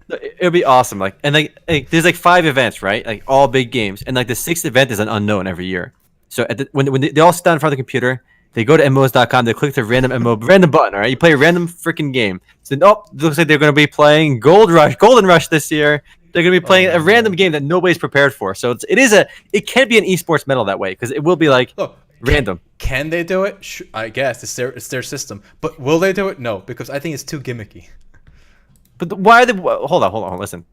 It would be awesome. There's like 5 events, right? Like all big games, and like the 6th event is an unknown every year. So when they all sit down in front of the computer, they go to MMOs.com, they click the random button, all right? You play a random freaking game. So it looks like they're going to be playing Golden Rush this year. They're going to be playing a random game that nobody's prepared for. So it can be an esports medal that way because it will be like random. Can they do it? I guess it's their system. But will they do it? No, because I think it's too gimmicky. But why are they? Hold on. Listen.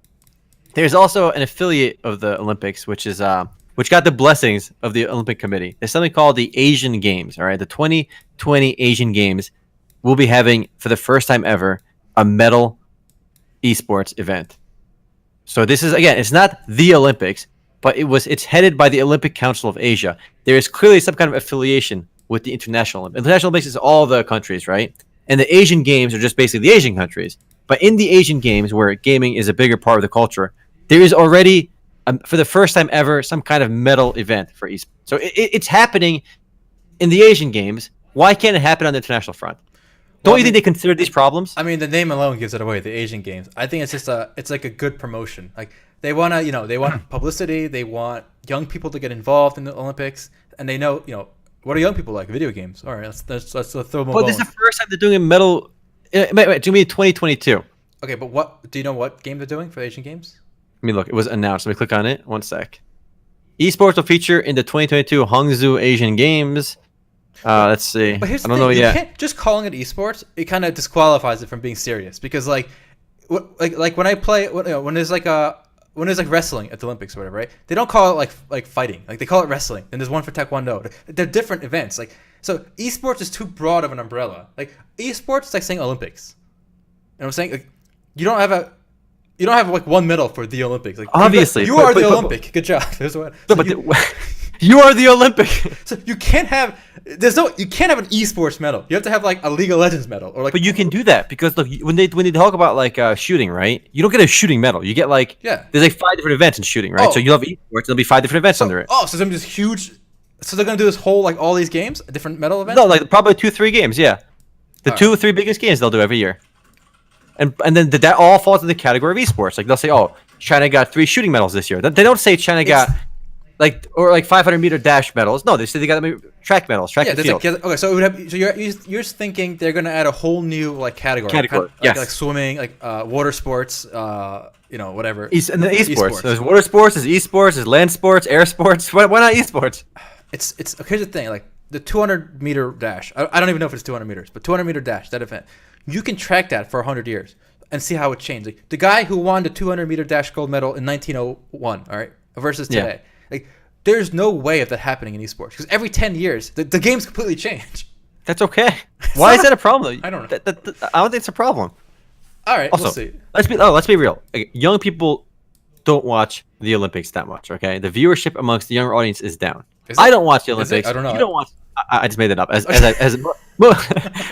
There's also an affiliate of the Olympics, which got the blessings of the Olympic Committee. There's something called the Asian Games. All right, the 2020 Asian Games will be having for the first time ever a medal esports event. So this is again, it's not the Olympics, but it's headed by the Olympic Council of Asia. There is clearly some kind of affiliation with the International Olympics. International Olympics is all the countries, right? And the Asian Games are just basically the Asian countries. But in the Asian Games, where gaming is a bigger part of the culture, there is already, for the first time ever, some kind of medal event for esports. So it's happening in the Asian Games. Why can't it happen on the international front? Don't you think they consider these problems? I mean, the name alone gives it away. The Asian Games. I think it's just it's like a good promotion. Like they want they want publicity. They want young people to get involved in the Olympics, and they know, what are young people like? Video games. All right, let's throw them a bone. But this is the first time they're doing a medal. Wait, do you mean 2022? Okay, but do you know what game they're doing for the Asian Games? Let me look. It was announced. Let me click on it. One sec. Esports will feature in the 2022 Hangzhou Asian Games. Let's see. But here's I the don't thing: know you yet. can't just calling it esports. It kind of disqualifies it from being serious because like when I play when there's like wrestling at the Olympics or whatever, right? They don't call it like fighting. Like they call it wrestling. And there's one for Taekwondo. They're different events. Like so, esports is too broad of an umbrella. Like esports is like saying Olympics. You know what I'm saying? Like you don't have like one medal for the Olympics. Like Obviously, you are the Olympic. Good job. There's one. No, but you are the Olympic. So you can't have you can't have an esports medal. You have to have like a League of Legends medal or like. But you can do that because look, when they talk about like shooting, right? You don't get a shooting medal. You get like there's like 5 different events in shooting, right? Oh. So you'll have esports. There'll be 5 different events under it. Oh, so there's huge. So they're gonna do this whole like all these games, different medal events. No, like probably 2-3 games. Yeah, the All 2 or 3 biggest games they'll do every year. And then that all falls in the category of esports. Like they'll say, oh, China got 3 shooting medals this year. They don't say China got like 500-meter dash medals. No, they say they got track medals, track and field. Okay, so it would have. So you're thinking they're gonna add a whole new like category. Yes. Like swimming, like water sports, whatever. And the esports. There's water sports, there's esports, there's land sports, air sports. Why not esports? It's here's the thing, like the 200-meter dash. I don't even know if it's 200 meters, but 200-meter dash, that event, you can track that for 100 years and see how it changed. Like the guy who won the 200-meter dash gold medal in 1901, all right, versus today. Like there's no way of that happening in esports because every 10 years the games completely change. That's okay. Why is that a problem? I don't know. I don't think it's a problem. All right, Also, we'll see. let's be real. Like, young people don't watch the Olympics that much. Okay, the viewership amongst the younger audience is down. I don't watch the Olympics. I don't know. You don't watch. I just made that up. As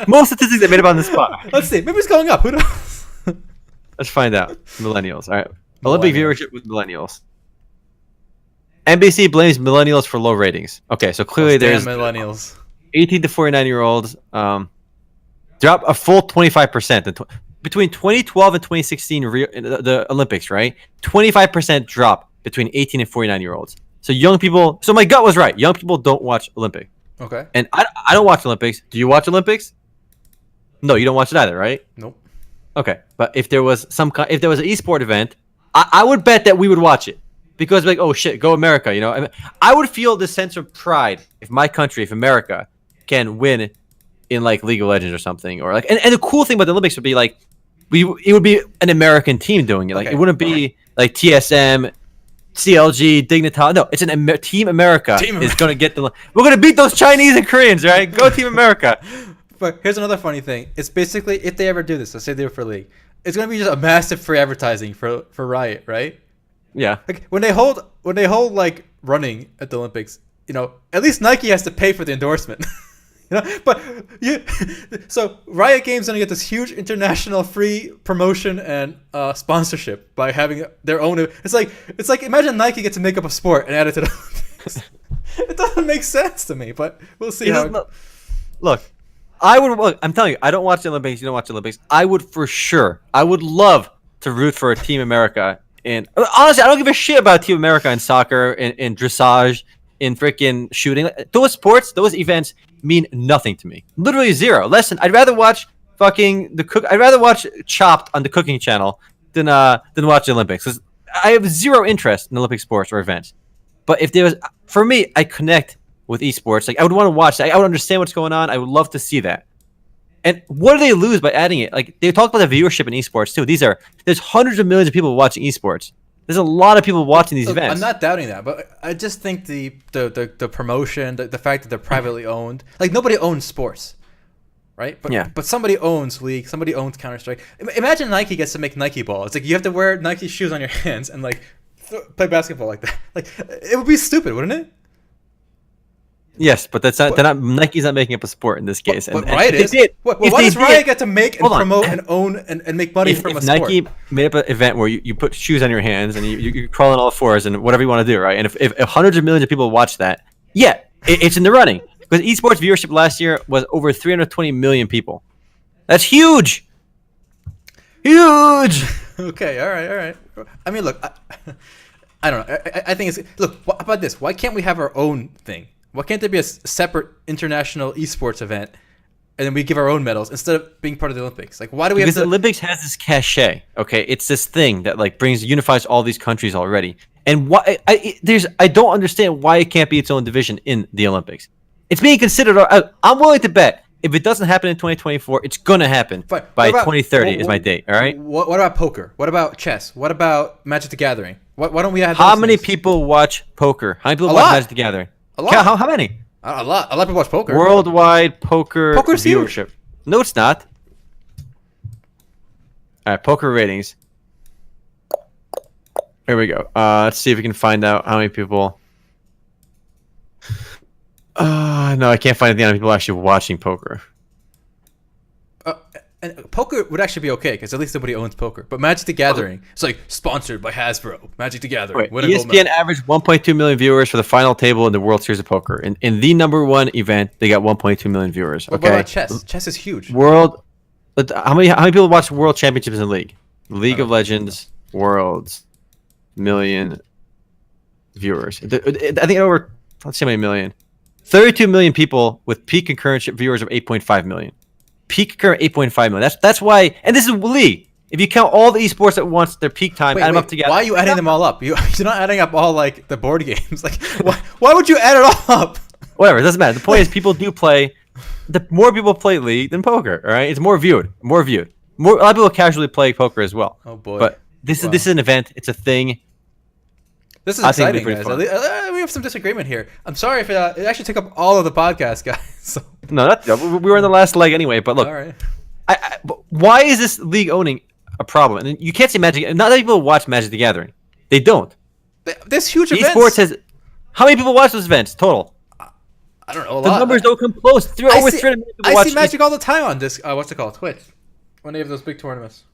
most statistics I made up on the spot. Let's see. Maybe it's going up. Who knows? Let's find out. Millennials. All right. Olympic viewership with millennials. NBC blames millennials for low ratings. Okay, so clearly there's millennials. 18 to 49-year-olds drop a full 25%. Between 2012 and 2016, the Olympics, right? 25% drop between 18 and 49-year-olds. So young people. So my gut was right. Young people don't watch Olympic. Okay. And I don't watch Olympics. Do you watch Olympics? No, you don't watch it either, right? Nope. Okay, but if there was an esport event, I would bet that we would watch it because like, oh shit, go America, you know. I mean, I would feel this sense of pride if my country, if America, can win in like League of Legends or something, or like. And the cool thing about the Olympics would be like, it would be an American team doing it. Like it wouldn't be like TSM. CLG, Dignitas. No, it's Team America is going to get the. We're going to beat those Chinese and Koreans, right? Go Team America. But here's another funny thing. It's basically if they ever do this, let's say they do it for League, it's going to be just a massive free advertising for Riot, right? Yeah. Like when they hold like running at the Olympics, you know, at least Nike has to pay for the endorsement. You know, but so Riot Games gonna get this huge international free promotion and sponsorship by having their own. It's like imagine Nike gets to make up a sport and add it to the Olympics. It doesn't make sense to me, but we'll see how. Look, I'm telling you, I don't watch the Olympics. You don't watch the Olympics. I would love to root for a Team America. And honestly, I don't give a shit about Team America in soccer, in dressage, in freaking shooting. Those sports, those events mean nothing to me. Literally zero. Listen, I'd rather watch I'd rather watch Chopped on the cooking channel than watch the Olympics. 'Cause I have zero interest in Olympic sports or events. But if there was, for me, I connect with esports. Like I would want to watch that. I would understand what's going on. I would love to see that. And what do they lose by adding it? Like they talk about the viewership in esports too. There's hundreds of millions of people watching esports. There's a lot of people watching these events. I'm not doubting that, but I just think the promotion, the fact that they're privately owned, like nobody owns sports, right? But somebody owns League, somebody owns Counter-Strike. Imagine Nike gets to make Nike ball. It's like you have to wear Nike shoes on your hands and like play basketball like that. Like it would be stupid, wouldn't it? Yes, but that's not. Nike's not making up a sport in this case. But Riot is. Why does Riot get to make and promote and own and make money from a sport? If Nike made up an event where you put shoes on your hands and you crawl on all fours and whatever you want to do, right? And if hundreds of millions of people watch that, it's in the running. Because esports viewership last year was over 320 million people. That's huge. Huge. Okay, all right. I mean, look, I don't know. I think it's look. What about this? Why can't we have our own thing? Why can't there be a separate international esports event and then we give our own medals instead of being part of the Olympics? Like, why do we Because have the to? Olympics has this cachet. Okay, it's this thing that like unifies all these countries already. And why I don't understand why it can't be its own division in the Olympics. It's being considered. I'm willing to bet if it doesn't happen in 2024, it's gonna happen Fine. by What about- 2030 is my date. All right. What about poker? What about chess? What about Magic the Gathering? Why don't we have? How those many things? people watch poker? How many people A watch lot. Magic the Gathering? A lot. How many? A lot. A lot of people watch poker. Worldwide poker Poker's huge. viewership. No, it's not. All right, poker ratings. Here we go. Let's see if we can find out how many people. No, I can't find anything on people actually watching poker. And poker would actually be okay because at least somebody owns poker. But Magic the Gathering, it's like sponsored by Hasbro. Magic the Gathering. Wait, Win a gold ESPN medal. averaged 1.2 million viewers for the final table in the World Series of Poker. In the number one event, they got 1.2 million viewers. What Okay. about chess? Chess is huge. World. How many people watch World Championships in League? League of Legends Worlds million viewers. I think over. Let's see how many million. 32 million people with peak concurrent viewers of 8.5 million. Peak concurrent 8.5 million. That's why. And this is League. If you count all the esports at once, their peak time, add them up together. Why are you adding them all up? You're not adding up all like the board games. Like, why would you add it all up? Whatever, it doesn't matter. The point is, people do play. The more people play League than poker. All right, it's more viewed. A lot of people casually play poker as well. Oh boy! But this is an event. It's a thing. This is I think exciting, it'd be guys. pretty We have some disagreement here. I'm sorry if it actually took up all of the podcast, guys. So, No, we were in the last leg anyway. But look, all right. but why is this League owning a problem? And you can't say Magic. Not that people watch Magic the Gathering. They don't. This huge event. Esports has. How many people watch those events total? I don't know. A The lot. numbers don't come close. Over 300 million people I watch see Magic all the time on this. What's it called? Twitch. When they have those big tournaments.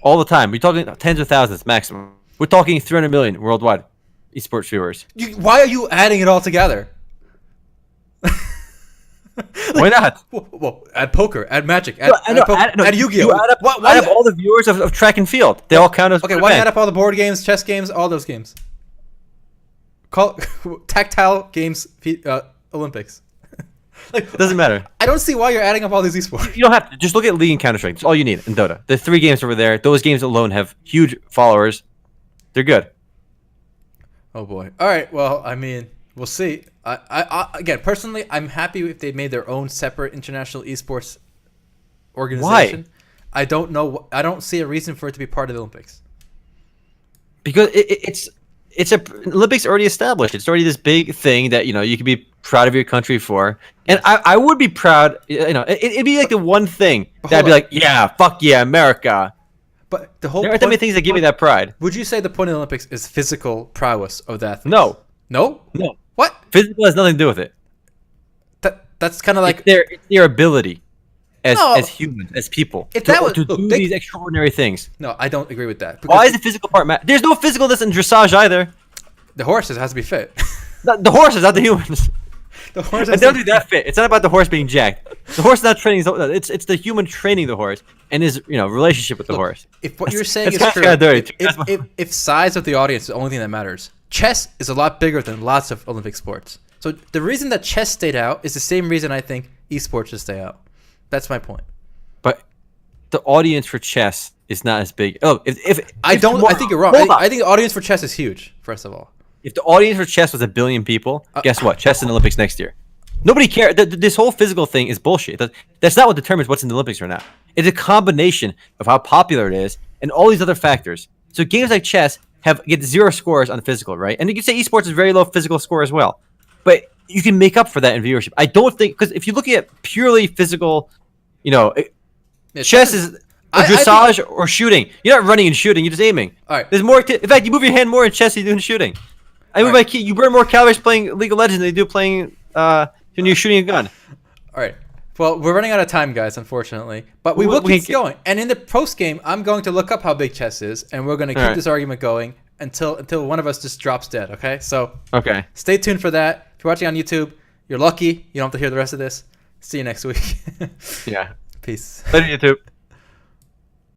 all the time. We're talking tens of thousands maximum. We're talking 300 million worldwide esports viewers. Why are you adding it all together? Why not? Whoa, add poker, add Magic, No, I know, add Yu-Gi-Oh. You add up all the viewers of track and field. They all count as Okay, one why event. add up all the board games, chess games, all those games? Call tactile games Olympics. It doesn't matter. I don't see why you're adding up all these esports. You don't have to. Just look at League and Counter-Strike. That's all you need in Dota. The 3 games over there, those games alone have huge followers. They're good. Oh boy. All right. Well, I mean, we'll see. I again, personally, I'm happy if they made their own separate international esports organization. Why? I don't know. I don't see a reason for it to be part of the Olympics. Because it's a Olympics already established. It's already this big thing that you can be proud of your country for. And I would be proud. It'd be like the one thing that I'd be like, yeah, fuck yeah, America. But the whole There aren't that many things that give me that pride. Would you say the point of the Olympics is physical prowess of the athletes? No. No? What? Physical has nothing to do with it. That's kind of like It's their ability as No. as humans, as people, If that was- to look, do they- these extraordinary things. No, I don't agree with that. Why is the physical part matter? There's no physicalness in dressage either. The horses has to be fit. The horses, not the humans. The horse And has they don't to do that fit. It's not about the horse being jacked. The horse is not training. It's the human training the horse and his relationship with the horse. If what you're saying is that's true, kinda dirty. if size of the audience is the only thing that matters, chess is a lot bigger than lots of Olympic sports. So the reason that chess stayed out is the same reason I think esports should stay out. That's my point. But the audience for chess is not as big. Oh, if I think you're wrong. Hold on. I think the audience for chess is huge. First of all, If the audience for chess was 1 billion people, guess what? Chess in the Olympics next year. Nobody cares. This whole physical thing is bullshit. That's not what determines what's in the Olympics right now. It's a combination of how popular it is and all these other factors. So games like chess get 0 scores on physical, right? And you can say esports is very low physical score as well. But you can make up for that in viewership. I don't think, because if you look at purely physical, chess is dressage or shooting. You're not running and shooting. You're just aiming. All right. There's more. In fact, you move your hand more in chess than you do in shooting. I move my key. You burn more calories playing League of Legends than you do playing when you're shooting a gun. All right. Well, we're running out of time, guys, unfortunately. But we will keep going. And in the post game, I'm going to look up how big chess is, and we're going to keep this argument going until one of us just drops dead. Okay. So. Okay. Stay tuned for that. If you're watching on YouTube, you're lucky. You don't have to hear the rest of this. See you next week. Yeah. Peace. Later, YouTube.